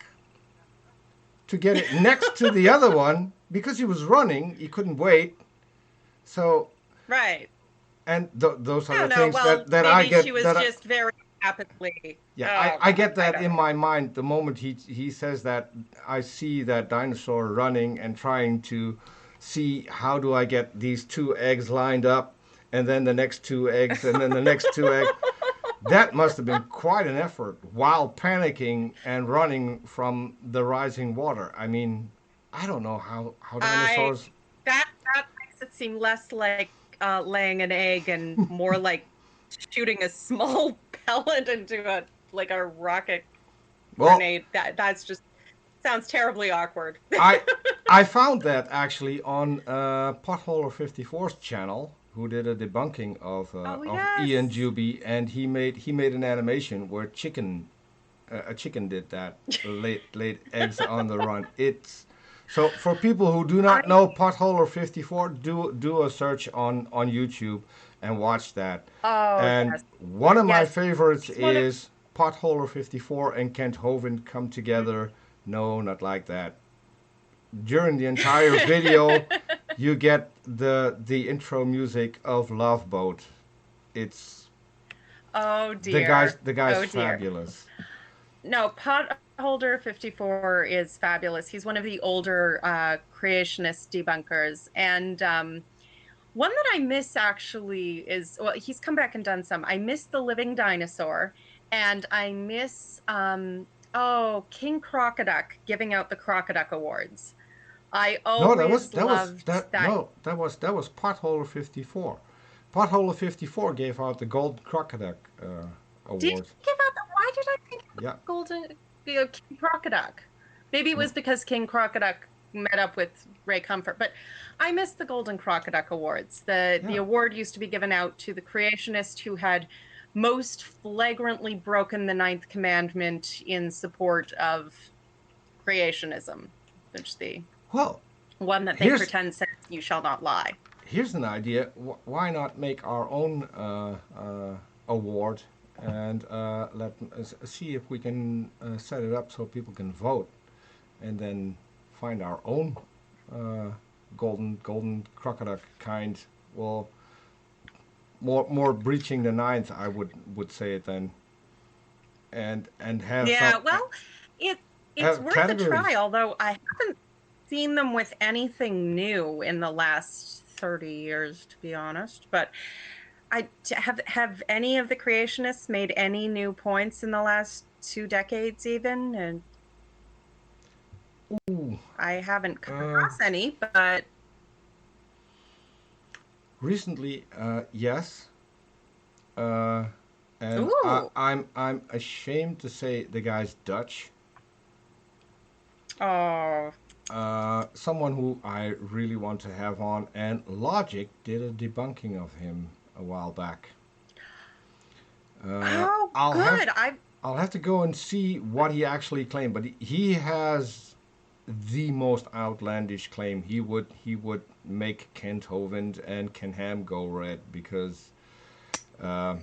to get it next to the other one because he was running. He couldn't wait. So, Right. and those are I the don't know. things Well, that I maybe she get was that I, just very rapidly. yeah, Oh I God, get I that don't in know. my mind the moment he says that. I see that dinosaur running and trying to see how do I get these two eggs lined up and then the next two eggs and then the next two eggs. That must have been quite an effort while panicking and running from the rising water. I mean, I don't know how I dinosaurs. that makes it seem less like laying an egg and more like shooting a small pellet into a rocket Well, grenade. That's just sounds terribly awkward. I I found that actually on Potholer 54's channel, who did a debunking Oh of Ian yes. Juby, and he made an animation where a chicken did that, laid eggs on the run. It's so for people who do I not know Potholer 54, do a search on YouTube and watch that. Oh And yes. one of my Yes. favorites He's one of is Potholer 54 and Kent Hovind come together. No, not like that. During the entire video, you get the intro music of Love Boat. It's Oh dear. the guy's Oh dear. fabulous. No, Potholder 54 is fabulous. He's one of the older creationist debunkers. And one that I miss actually is, well, he's come back and done some. I miss The Living Dinosaur, and I miss, King Crocoduck giving out the Crocoduck Awards. I No, always loved that. that was Potholer 54. Potholer 54 gave out the Gold Crocodile Did Award. he give out the, why did I think of Yeah, Golden, King Crocoduck? Maybe it was mm, because King Crocoduck met up with Ray Comfort, but I missed the Golden Crocoduck Awards. The yeah. award used to be given out to the creationist who had most flagrantly broken the ninth commandment in support of creationism, which the Well, one that they here's pretend says you shall not lie. here's an idea. Why not make our own award and see if we can set it up so people can vote and then find our own uh, golden crocodile kind. Well, more breaching the ninth, I would say it then, and have Yeah, well, it it's have worth a try, categories. although I haven't seen them with anything new in the last 30 years, to be honest. But have any of the creationists made any new points in the last 2 decades even? And Ooh, I haven't come uh, across any, but recently, yes. Uh, and ooh. I'm ashamed to say the guy's Dutch. Oh. Someone who I really want to have on, and Logic did a debunking of him a while back. Uh, Oh, I'll have good. I'll have to go and see what he actually claimed, but he has the most outlandish claim. He would make Kent Hovind and Ken Ham go red because uh,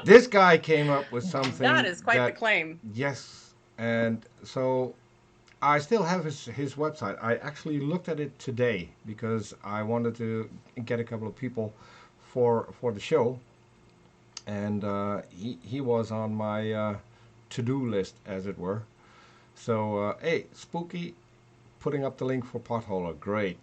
this guy came up with That something is quite the that claim. yes, and so I still have his website. I actually looked at it today because I wanted to get a couple of people for the show, and he was on my to-do list, as it were. So hey, Spooky, putting up the link for Potholer, great.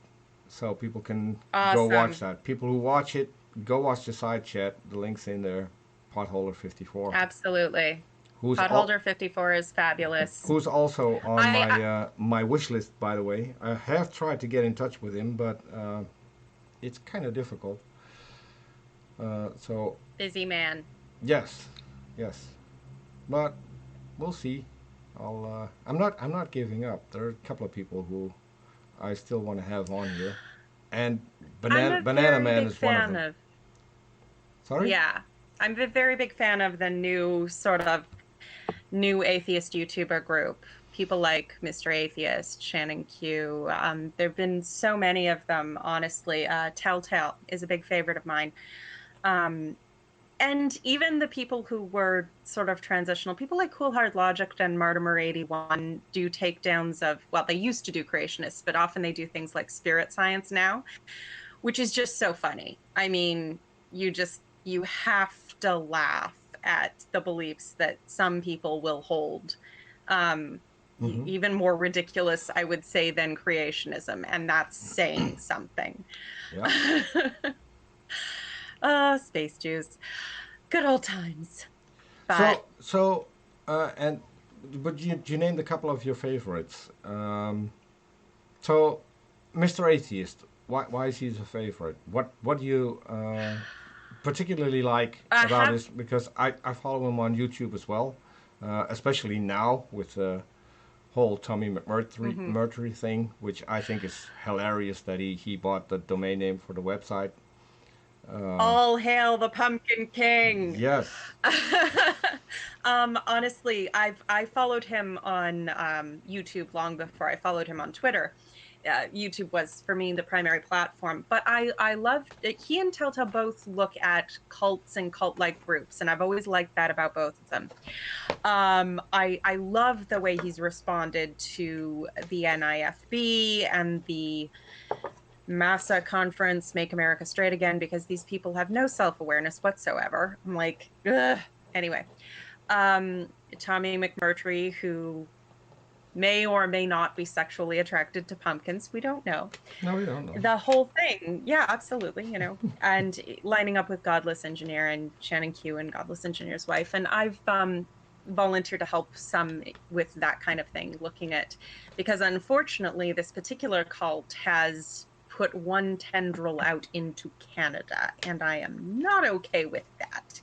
So people can go watch Awesome. that. People who watch it, go watch the side chat. The link's in there. Potholer 54, Absolutely. who's all, Potholder 54 is fabulous. who's also on I my wish list, by the way. I have tried to get in touch with him, but it's kind of difficult. So busy man. yes, yes, but we'll see. I'm not giving up. There are a couple of people who I still want to have on here, and I'm a Banana very Man big is one of fan them. of, Sorry. yeah. I'm a very big fan of the new sort of new atheist YouTuber group. People like Mr. Atheist, Shannon Q. There have been so many of them, honestly. Telltale is a big favorite of mine. Um, and even the people who were sort of transitional, people like Cool Hard Logic and Martimer 81 do takedowns of, well, they used to do creationists, but often they do things like spirit science now, which is just so funny. I mean, you have to laugh at the beliefs that some people will hold. Mm-hmm. Even more ridiculous, I would say, than creationism, and that's saying something. Yeah. Space Jews. Good old times. But So, but you named a couple of your favorites. So, Mr. Atheist, why is he a favorite? What do you particularly like I about have his? Because I follow him on YouTube as well, especially now with the whole Tommy mhm. McMurtry thing, which I think is hilarious that he bought the domain name for the website. Uh, All hail the Pumpkin King. yes, Honestly, I followed him on YouTube long before I followed him on Twitter. YouTube was for me the primary platform, but I love he and Telltale both look at cults and cult-like groups, and I've always liked that about both of them. I love the way he's responded to the NIFB and the Massa conference, Make America Straight Again, because these people have no self-awareness whatsoever. I'm like, ugh. Anyway, um, Tommy McMurtry, who may or may not be sexually attracted to pumpkins, we don't know. no, we don't know. The whole thing, yeah, absolutely, and lining up with Godless Engineer and Shannon Q and Godless Engineer's wife, and I've volunteered to help some with that kind of thing, looking at because unfortunately this particular cult has put one tendril out into Canada, and I am not okay with that.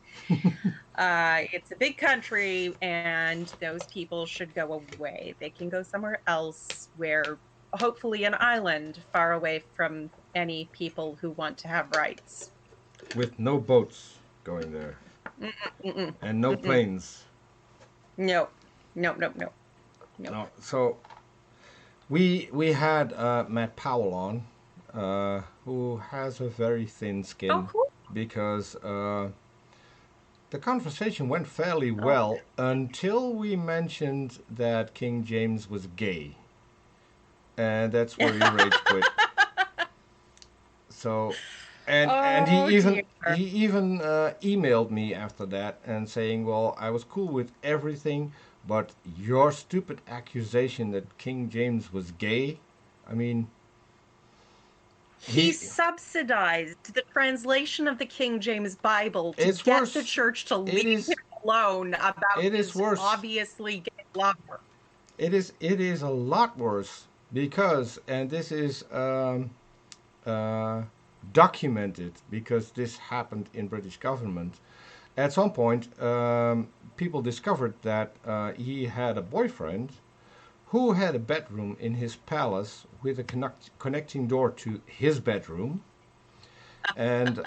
It's a big country, and those people should go away. They can go somewhere else where, hopefully, an island far away from any people who want to have rights. With no boats going there Mm-mm, and no mm-mm. planes. No, no, no, no, no. No. So we had Matt Powell on, who has a very thin Oh, skin cool. because the conversation went fairly Oh. well until we mentioned that King James was gay, and that's where he rage quit. So, and Oh dear. he even emailed me after that and saying, "Well, I was cool with everything, but your stupid accusation that King James was gay. I mean, He he subsidized the translation of the King James Bible to it's get the worse. church to It leave him is alone about it is his worse. obviously gay lover. It is a lot worse because, and this is uh, documented because this happened in British government. At some point, people discovered that he had a boyfriend who had a bedroom in his palace with a connecting door to his bedroom, and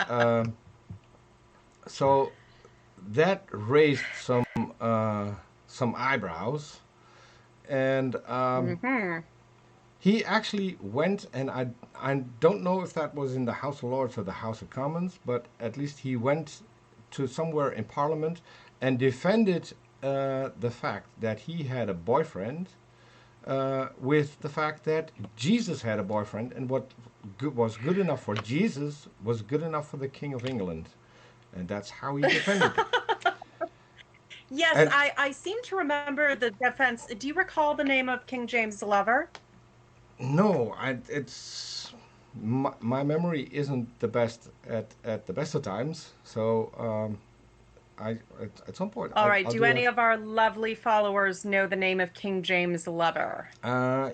so that raised some eyebrows, and Mm-hmm. he actually went, and I don't know if that was in the House of Lords or the House of Commons, but at least he went to somewhere in Parliament and defended the fact that he had a boyfriend with the fact that Jesus had a boyfriend, and what was good enough for Jesus was good enough for the King of England, and that's how he defended it. Yes, And I seem to remember the defense. Do you recall the name of King James Lover? no, it's my memory isn't the best at the best of times, so I at some point All right. I'll Do do any that. of our lovely followers know the name of King James Lover?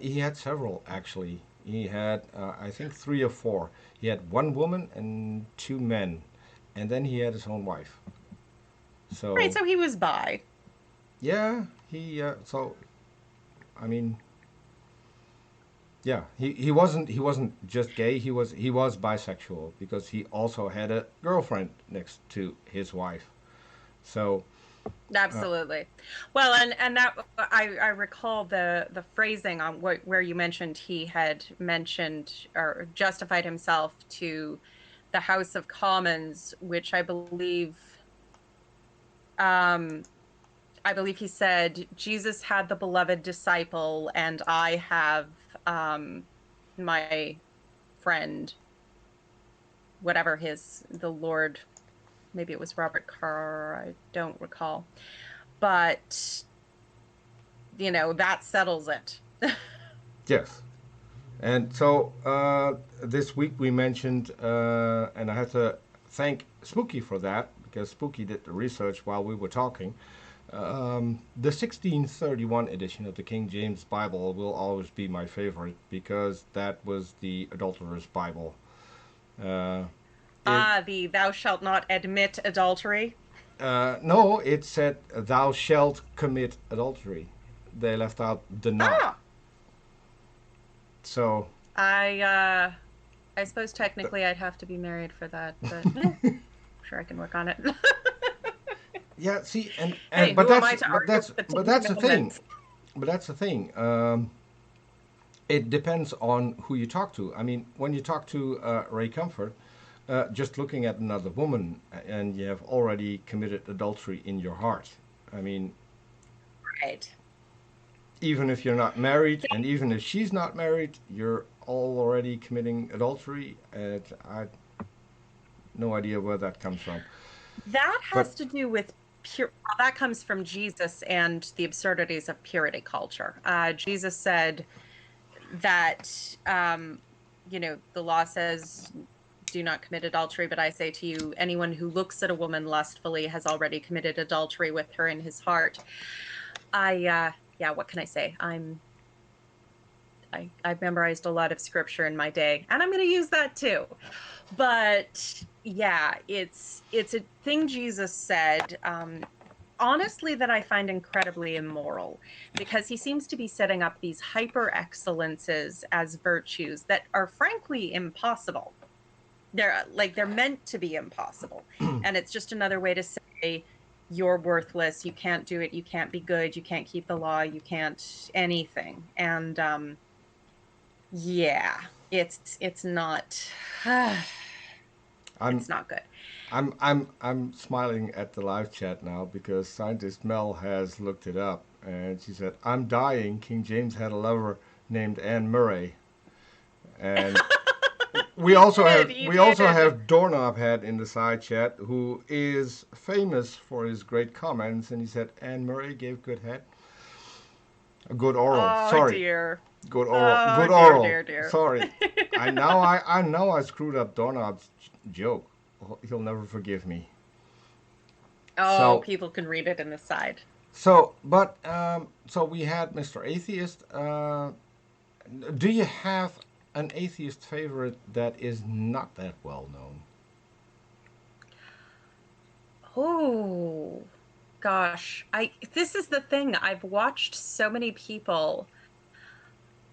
He had several actually. He had I think three or four. He had one woman and two men, and then he had his own wife. Right, So so he was bi. yeah, he so I mean yeah, he wasn't just gay. He was bisexual because he also had a girlfriend next to his wife. So Absolutely. Well, and that I recall the phrasing on where you mentioned he had mentioned or justified himself to the House of Commons, which um I believe he said Jesus had the beloved disciple and I have my friend, whatever the Lord, maybe it was Robert Carr, I don't recall. But that settles it. yes, and so this week we mentioned, and I had to thank Spooky for that because Spooky did the research while we were talking. The 1631 edition of the King James Bible will always be my favorite because that was the adulterous Bible. Uh, it The thou shalt not admit adultery. No, it said thou shalt commit adultery. They left out the not. Ah, So I suppose th- technically I'd have to be married for that, but sure I can work on it. yeah, see, and Hey, but who am that's I to argue with the but Ten that's the thing. Commandments? But that's the thing. It depends on who you talk to. I mean, when you talk to Ray Comfort, just looking at another woman and you have already committed adultery in your heart. I mean, Right. even if you're not married, and even if she's not married, you're already committing adultery. And I no idea where that comes from. That But has to do with that comes from Jesus and the absurdities of purity culture. Jesus said that, the law says, do not commit adultery, but I say to you, anyone who looks at a woman lustfully has already committed adultery with her in his heart. Yeah, what can I say? I've memorized a lot of scripture in my day, and I'm going to use that too. But yeah, it's a thing Jesus said. Honestly, that I find incredibly immoral because he seems to be setting up these hyper excellences as virtues that are frankly impossible. They're meant to be impossible, and it's just another way to say you're worthless, you can't do it, you can't be good, you can't keep the law, you can't anything. And yeah, it's not I'm it's not good. I'm smiling at the live chat now because scientist Mel has looked it up and she said I'm dying. King James had a lover named Anne Murray, and we He also did, have he we also did. have Doorknob Head in the side chat who is famous for his great comments, and he said Anne Murray gave good head, a good oral. Oh Sorry, dear. good oral, Oh good dear, oral. dear, dear. Sorry, I know I screwed up Doorknob's joke. He'll never forgive me. Oh, So people can read it in the side. so we had Mr. Atheist. Do you have an atheist favorite that is not that well known? Oh gosh. I This is the thing. I've watched so many people.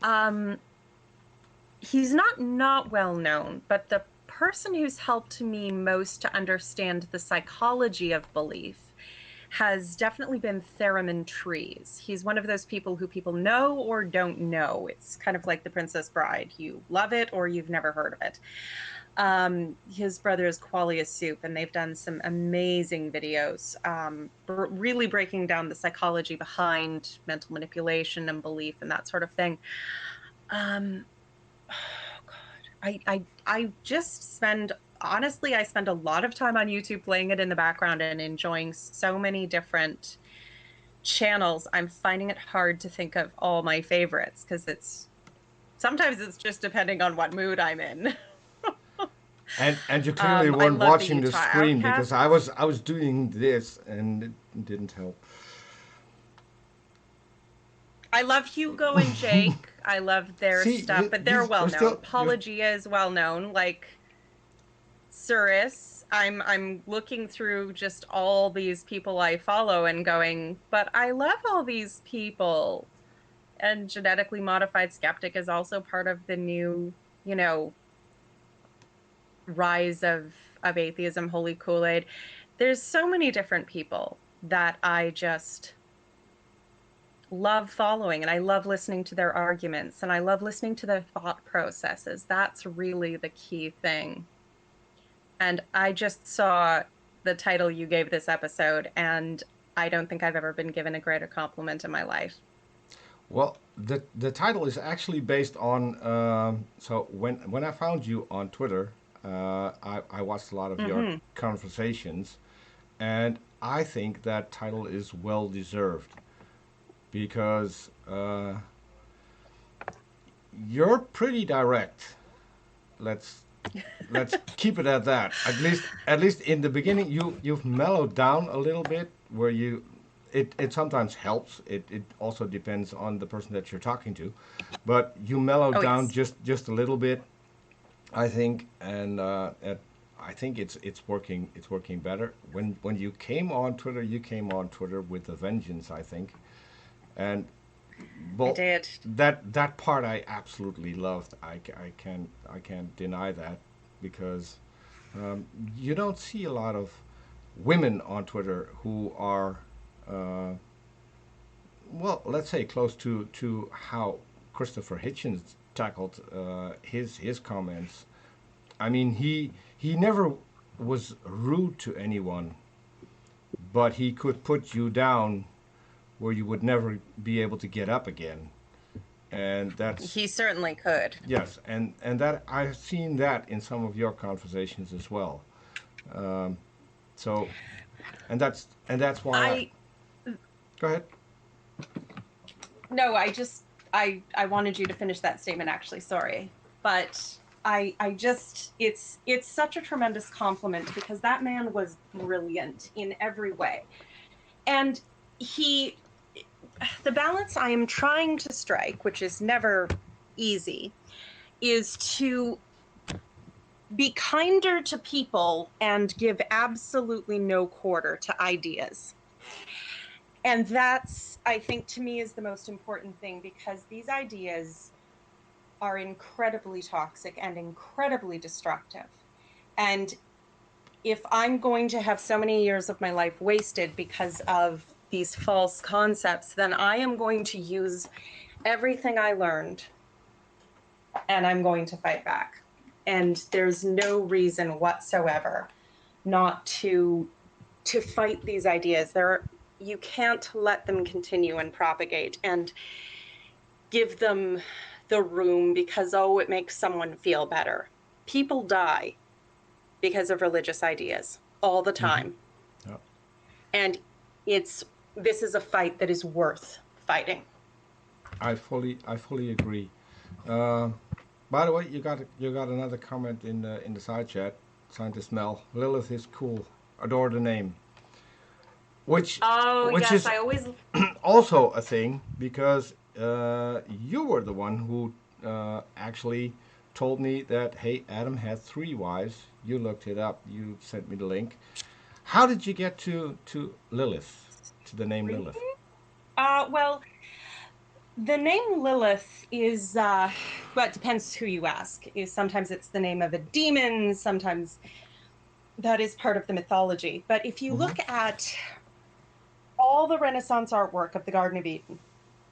Um, he's not well known, but the person who's helped me most to understand the psychology of belief has definitely been Theremin. He's one of those people who people know or don't know. It's kind of like The Princess Bride. You love it or you've never heard of it. His brother is Qualia Soup, and they've done some amazing videos, really breaking down the psychology behind mental manipulation and belief and that sort of thing. Oh God, I just spend, honestly, I spend a lot of time on YouTube playing it in the background and enjoying so many different channels. I'm finding it hard to think of all my favorites because sometimes it's just depending on what mood I'm in. And you clearly I weren't love the watching the Utah screen because Outcasts. I was doing this and it didn't help. I love Hugo and Jake. I love their See, stuff, but they're well you're known. still you're Apologia is well known. Like Cirrus, I'm looking through just all these people I follow and going, but I love all these people. And Genetically Modified Skeptic is also part of the new, you know, rise of atheism, Holy Kool-Aid. There's so many different people that I just love following, and I love listening to their arguments, and I love listening to their thought processes. That's really the key thing. And I just saw the title you gave this episode, and I don't think I've ever been given a greater compliment in my life. well. The title is actually based on. So when I found you on Twitter, I watched a lot of your Mm-hmm. conversations, and I think that title is well deserved because you're pretty direct. Let's let's keep it at that. At least in the beginning, you've mellowed down a little bit. Where you, it sometimes helps. It also depends on the person that you're talking to, but you mellowed Oh, down yes. just a little bit, I think, and I think it's working better. When you came on Twitter with a vengeance, I think, and I well, did. that part I absolutely loved. I can't deny that because you don't see a lot of women on Twitter who are uh, well, let's say close to how Christopher Hitchens tackled his comments. I mean, he never was rude to anyone, but he could put you down where you would never be able to get up again. And that's He certainly could. yes, and that I've seen that in some of your conversations as well. Um, so, and that's why I I go ahead. No, I wanted you to finish that statement actually, sorry. But I just it's such a tremendous compliment because that man was brilliant in every way. And he the balance I am trying to strike, which is never easy, is to be kinder to people and give absolutely no quarter to ideas. And that's, I think, to me, is the most important thing because these ideas are incredibly toxic and incredibly destructive. And if I'm going to have so many years of my life wasted because of these false concepts, then I am going to use everything I learned and I'm going to fight back. And there's no reason whatsoever not to fight these ideas. You can't let them continue and propagate and give them the room because, oh, it makes someone feel better. People die because of religious ideas all the Mm-hmm. time. Yeah. And this is a fight that is worth fighting. I fully agree. Uh, by the way, you got another comment in the side chat. Scientist Mel, Lilith is cool. Adore the name, which Oh, which yes, is I always also a thing because you were the one who actually told me that hey, Adam had three wives. You looked it up. You sent me the link. How did you get to Lilith, to the name really Lilith? well, the name Lilith is But it depends who you ask. Sometimes it's the name of a demon, sometimes that is part of the mythology. But if you look at all the Renaissance artwork of the Garden of Eden,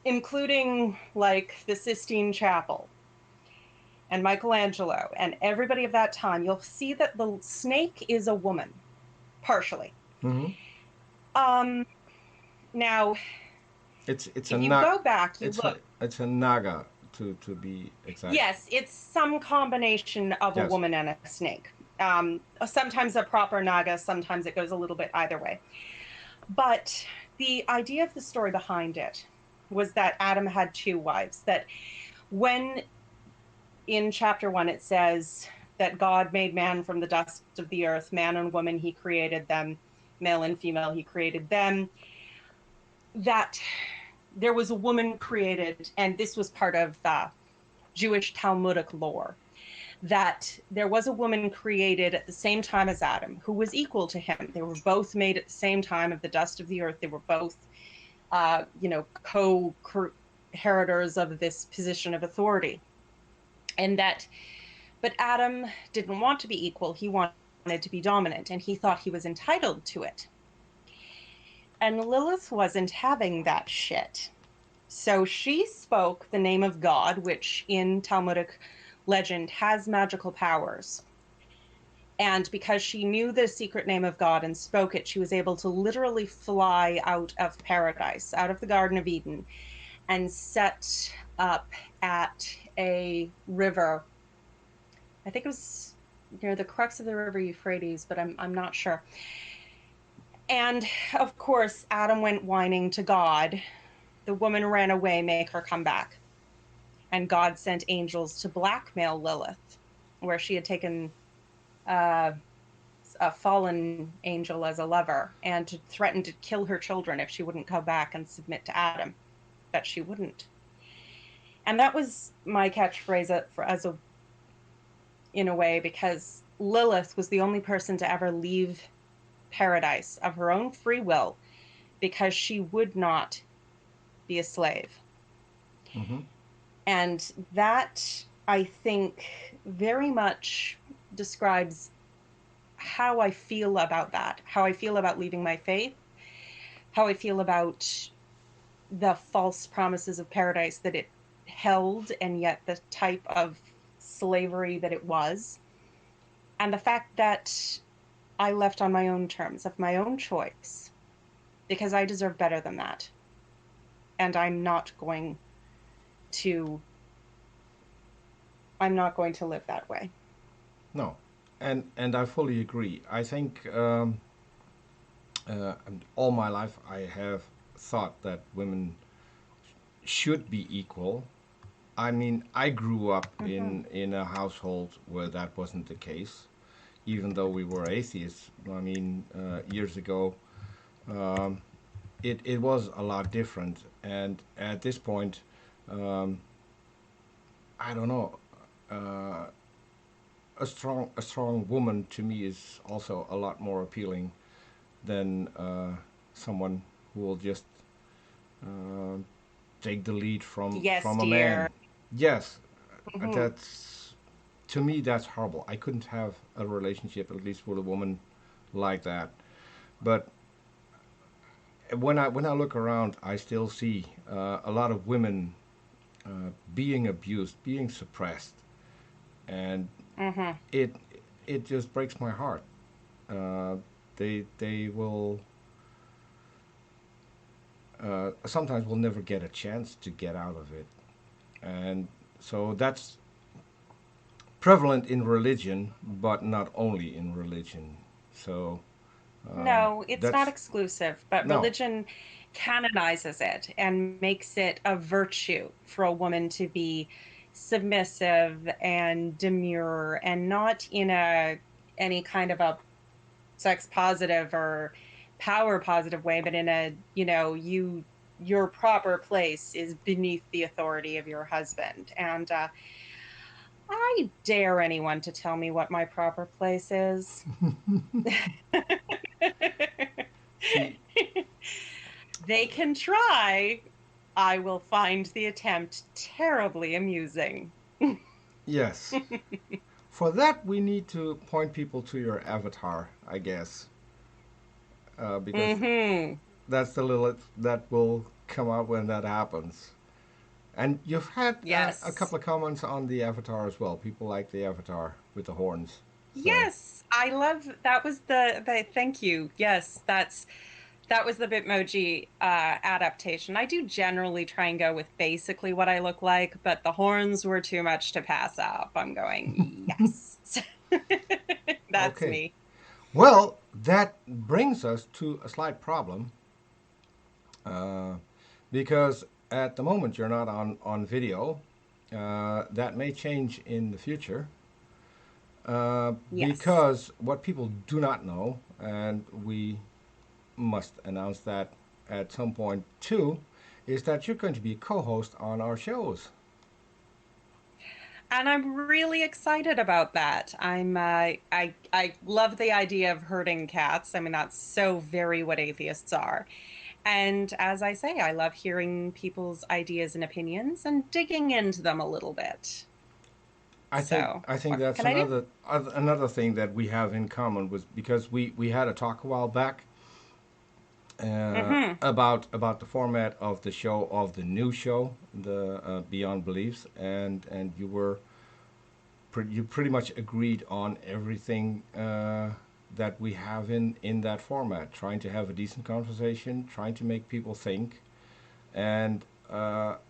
including like the Sistine Chapel and Michelangelo and everybody of that time, you'll see that the snake is a woman, partially. Now, it's if you go back, you look. It's a naga to be exact. Yes, it's some combination of a woman and a snake. Sometimes a proper naga, sometimes it goes a little bit either way. But the idea of the story behind it was that Adam had 2 wives, that when in chapter 1 it says that God made man from the dust of the earth, man and woman he created them, male and female he created them, that there was a woman created, and this was part of Jewish Talmudic lore, that there was a woman created at the same time as Adam who was equal to him. They were both made at the same time of the dust of the earth. They were both, co-heritors of this position of authority. And that, but Adam didn't want to be equal. He wanted to be dominant, and he thought he was entitled to it. And Lilith wasn't having that shit. So she spoke the name of God, which in Talmudic legend has magical powers. And because she knew the secret name of God and spoke it, she was able to literally fly out of paradise, out of the Garden of Eden, and set up at a river. I think it was near the crux of the river Euphrates, but I'm not sure. And of course, Adam went whining to God. The woman ran away, make her come back. And God sent angels to blackmail Lilith, where she had taken a fallen angel as a lover, and to threaten to kill her children if she wouldn't come back and submit to Adam. But she wouldn't. And that was my catchphrase in a way, because Lilith was the only person to ever leave paradise of her own free will, because she would not be a slave. And that, I think, very much describes how I feel about that, how I feel about leaving my faith, how I feel about the false promises of paradise that it held, and yet the type of slavery that it was, and the fact that I left on my own terms, of my own choice, because I deserve better than that. And I'm not going to live that way. No, and I fully agree. I think all my life I have thought that women should be equal. I mean, I grew up in a household where that wasn't the case, even though we were atheists. I mean, years ago, it was a lot different. And at this point, I don't know. A strong woman to me is also a lot more appealing than someone who will just take the lead from a man. Yes, that's, to me, that's horrible. I couldn't have a relationship, at least with a woman, like that. But when I look around, I still see a lot of women being abused, being suppressed, and it just breaks my heart. They will sometimes will never get a chance to get out of it, and so that's prevalent in religion, but not only in religion. So no, it's not exclusive, but no. Religion canonizes it and makes it a virtue for a woman to be submissive and demure, and not in any kind of a sex positive or power positive way, but in a, your proper place is beneath the authority of your husband. And I dare anyone to tell me what my proper place is. They can try. I will find the attempt terribly amusing. Yes. For that, we need to point people to your avatar, I guess, because Mm-hmm. that's the Lilith that will come out when that happens. And you've had a Yes. couple of comments on the avatar as well. People like the avatar with the horns. So, Yes, I love that was the thank you. Yes, that was the Bitmoji adaptation. I do generally try and go with basically what I look like, but the horns were too much to pass up. I'm going, yes. That's okay. me. Well, that brings us to a slight problem uh, because at the moment you're not on video. That may change in the future Yes. because what people do not know, and we must announce that at some point too, is that you're going to be co-host on our shows. And I'm really excited about that. I love the idea of herding cats. I mean, that's so very what atheists are. And as I say, I love hearing people's ideas and opinions and digging into them a little bit. So, I think what that's can I do? another thing that we have in common was because we had a talk a while back Mm-hmm. about the format of the show, of the new show, the Beyond Beliefs, and you pretty much agreed on everything that we have in that format, trying to have a decent conversation, trying to make people think. And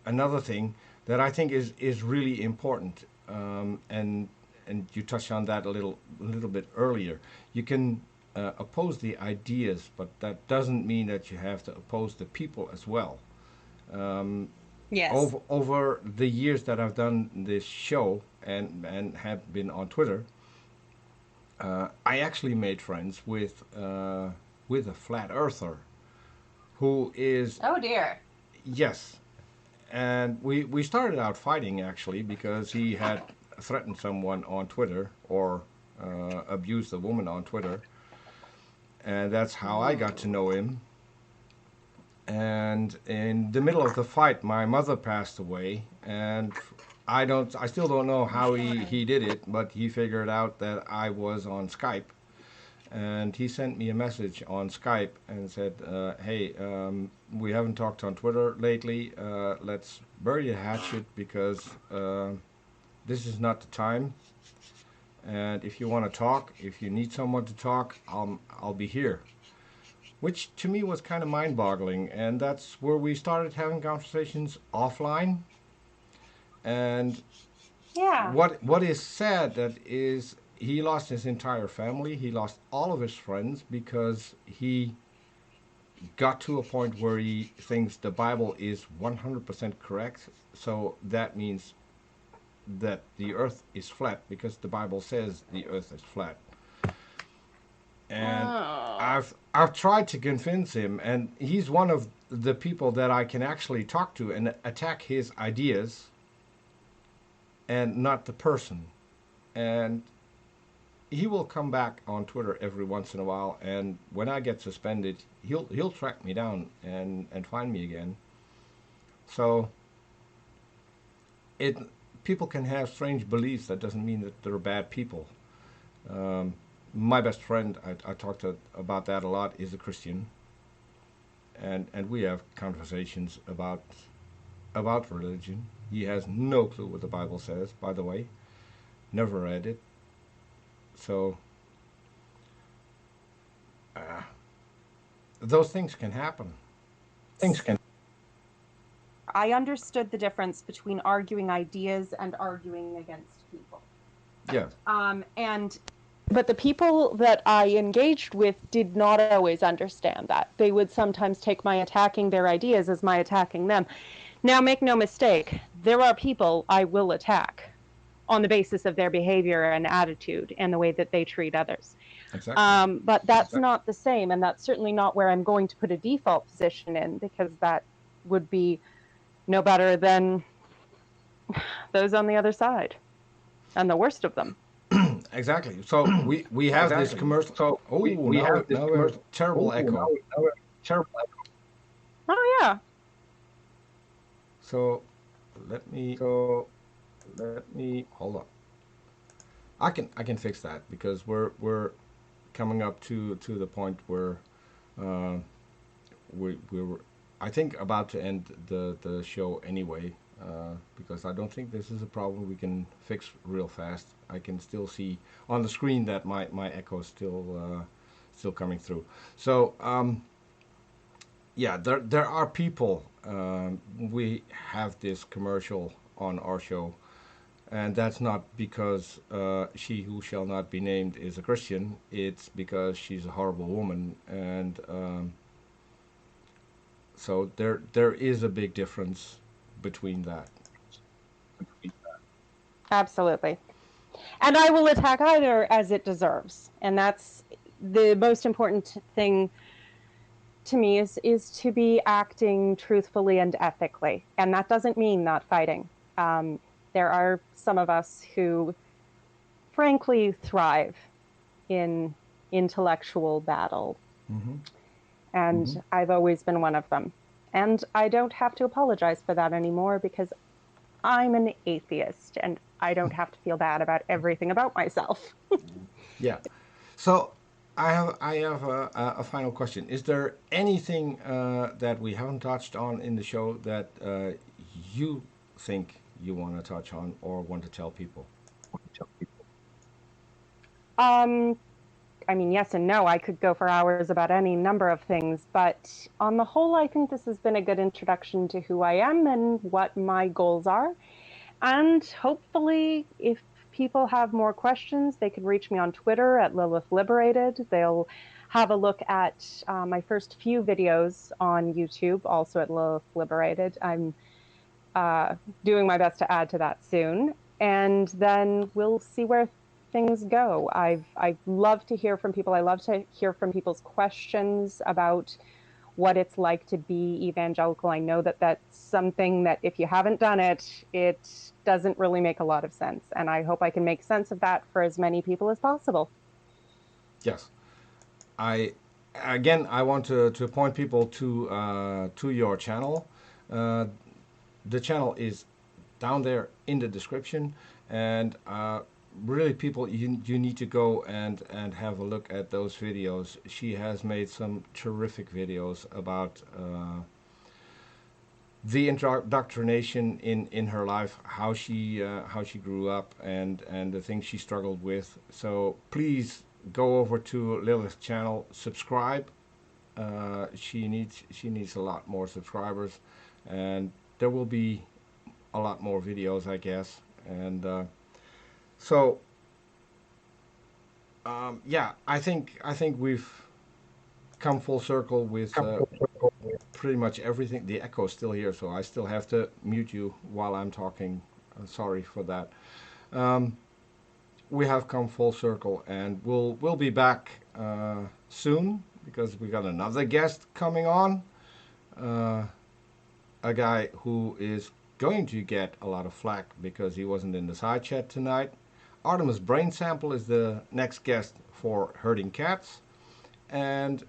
another thing that I think is really important, and you touched on that a little bit earlier. You can oppose the ideas, but that doesn't mean that you have to oppose the people as well. Um, Yes. over the years that I've done this show and have been on Twitter, I actually made friends with a flat earther who is, Oh dear. yes, and we started out fighting actually because he had threatened someone on Twitter or abused a woman on Twitter, and that's how I got to Hmm. know him. And in the middle of the fight, my mother passed away, and I still don't know I'm how he sorry. did it, but he figured out that I was on Skype, and he sent me a message on Skype and said, "Hey, we haven't talked on Twitter lately. Let's bury the hatchet because this is not the time. And if you want to talk, if you need someone to talk, I'll be here." Which to me was kind of mind-boggling, and that's where we started having conversations offline. And Yeah. what is sad that is he lost his entire family. He lost all of his friends because he got to a point where he thinks the Bible is 100% correct. So that means that the earth is flat because the Bible says the earth is flat. And Oh. I've tried to convince him, and he's one of the people that I can actually talk to and attack his ideas and not the person. And he will come back on Twitter every once in a while, and when I get suspended, he'll track me down and find me again. So it people can have strange beliefs. That doesn't mean that they're bad people. Um, my best friend, I talked about that a lot, is a Christian, and we have conversations about religion. He has no clue what the Bible says, by the way. Never read it. So uh, those things can happen. Things can. I understood the difference between arguing ideas and arguing against people. Yes, And but the people that I engaged with did not always understand that. They would sometimes take my attacking their ideas as my attacking them. Now, make no mistake, there are people I will attack on the basis of their behavior and attitude and the way that they treat others. exactly. But that's not the same, and that's certainly not where I'm going to put a default position in, because that would be no better than those on the other side, and the worst of them. Exactly. So we have this Exactly. commercial. So Oh, we have this now we have a commercial. terrible Oh, echo. now we have terrible. Oh yeah. So let me So let me hold on. I can fix that because we're coming up to the point where uh, we were, I think, about to end the show anyway, because I don't think this is a problem we can fix real fast. I can still see on the screen that my echo is still coming through. So yeah, there are people. We have this commercial on our show, and that's not because she who shall not be named is a Christian. It's because she's a horrible woman, and so there is a big difference between that. Absolutely. And I will attack either as it deserves. And that's the most important thing to me is to be acting truthfully and ethically. And that doesn't mean not fighting. There are some of us who frankly thrive in intellectual battle. Mm-hmm. And I've always been one of them. And I don't have to apologize for that anymore because I'm an atheist and I don't have to feel bad about everything about myself. Yeah. So I have a final question. Is there anything that we haven't touched on in the show that you think you want to touch on or want to tell people? Um, I mean, yes and no. I could go for hours about any number of things, but on the whole, I think this has been a good introduction to who I am and what my goals are. And hopefully, if people have more questions, they can reach me on Twitter at Lilith Liberated. They'll have a look at my first few videos on YouTube, also at Lilith Liberated. I'm doing my best to add to that soon. And then we'll see where things go. I love to hear from people. I love to hear from people's questions about what it's like to be evangelical. I know that that's something that if you haven't done it, it doesn't really make a lot of sense. And I hope I can make sense of that for as many people as possible. Yes. I again I want to point people to your channel. Uh, the channel is down there in the description, and really, people, you need to go and have a look at those videos. She has made some terrific videos about the indoctrination in her life, how she grew up, and the things she struggled with. So please go over to Lilith's channel, subscribe. She needs a lot more subscribers, and there will be a lot more videos, I guess. And so yeah, I think we've come full circle with pretty much everything. The echo is still here, so I still have to mute you while I'm talking. Sorry for that. Um, we have come full circle, and we'll be back soon because we got another guest coming on. Uh, a guy who is going to get a lot of flack because he wasn't in the side chat tonight. Artemis Brain Sample is the next guest for Herding Cats, and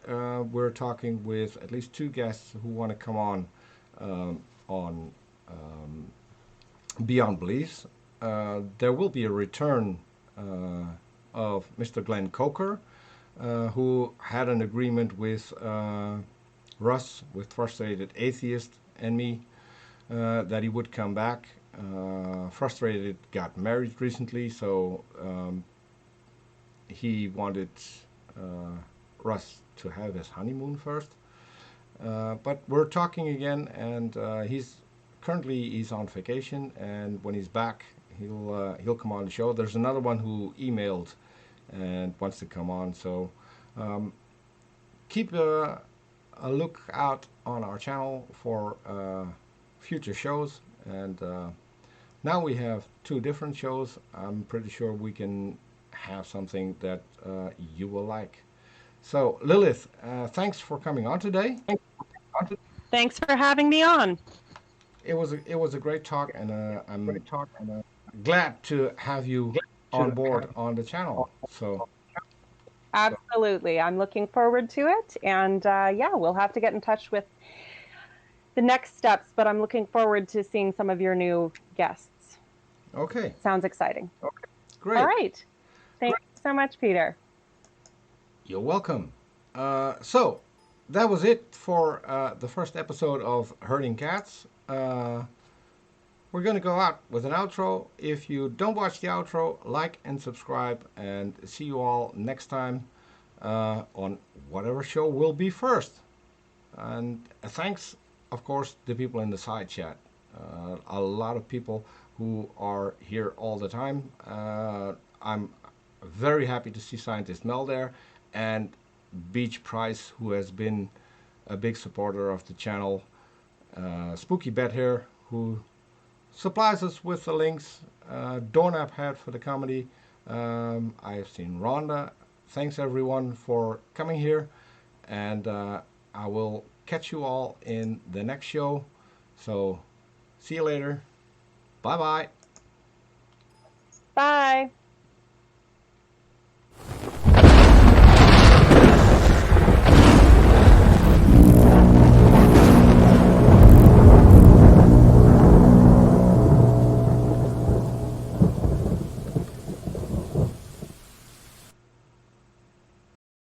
we're talking with at least two guests who want to come on Beyond Beliefs. There will be a return of Mr. Glenn Coker, who had an agreement with Russ, with Frustrated Atheist, and me, that he would come back. Frustrated got married recently, so he wanted Russ to have his honeymoon first. But we're talking again, and he's on vacation, and when he's back, he'll come on the show. There's another one who emailed and wants to come on, so keep a lookout on our channel for future shows. And now we have two different shows. I'm pretty sure we can have something that you will like. So, Lilith, thanks for coming on today. Thanks for having me on. It was a great talk, and I'm glad to have you on board on the channel. So, Absolutely. I'm looking forward to it. And yeah, we'll have to get in touch with the next steps, but I'm looking forward to seeing some of your new guests. Okay. Sounds exciting. Okay. All Great. right. Thanks so much, Peter. You're welcome. So that was it for the first episode of Herding Cats. We're going to go out with an outro. If you don't watch the outro, like and subscribe, and see you all next time on whatever show will be first. And thanks, of course, to people in the side chat. A lot of people who are here all the time. I'm very happy to see Scientist Mel there, and Beach Price, who has been a big supporter of the channel. Spooky Bet here, who supplies us with the links. Doornap Head for the comedy. I have seen Rhonda. Thanks everyone for coming here, and I will catch you all in the next show. So, see you later. Bye-bye. Bye.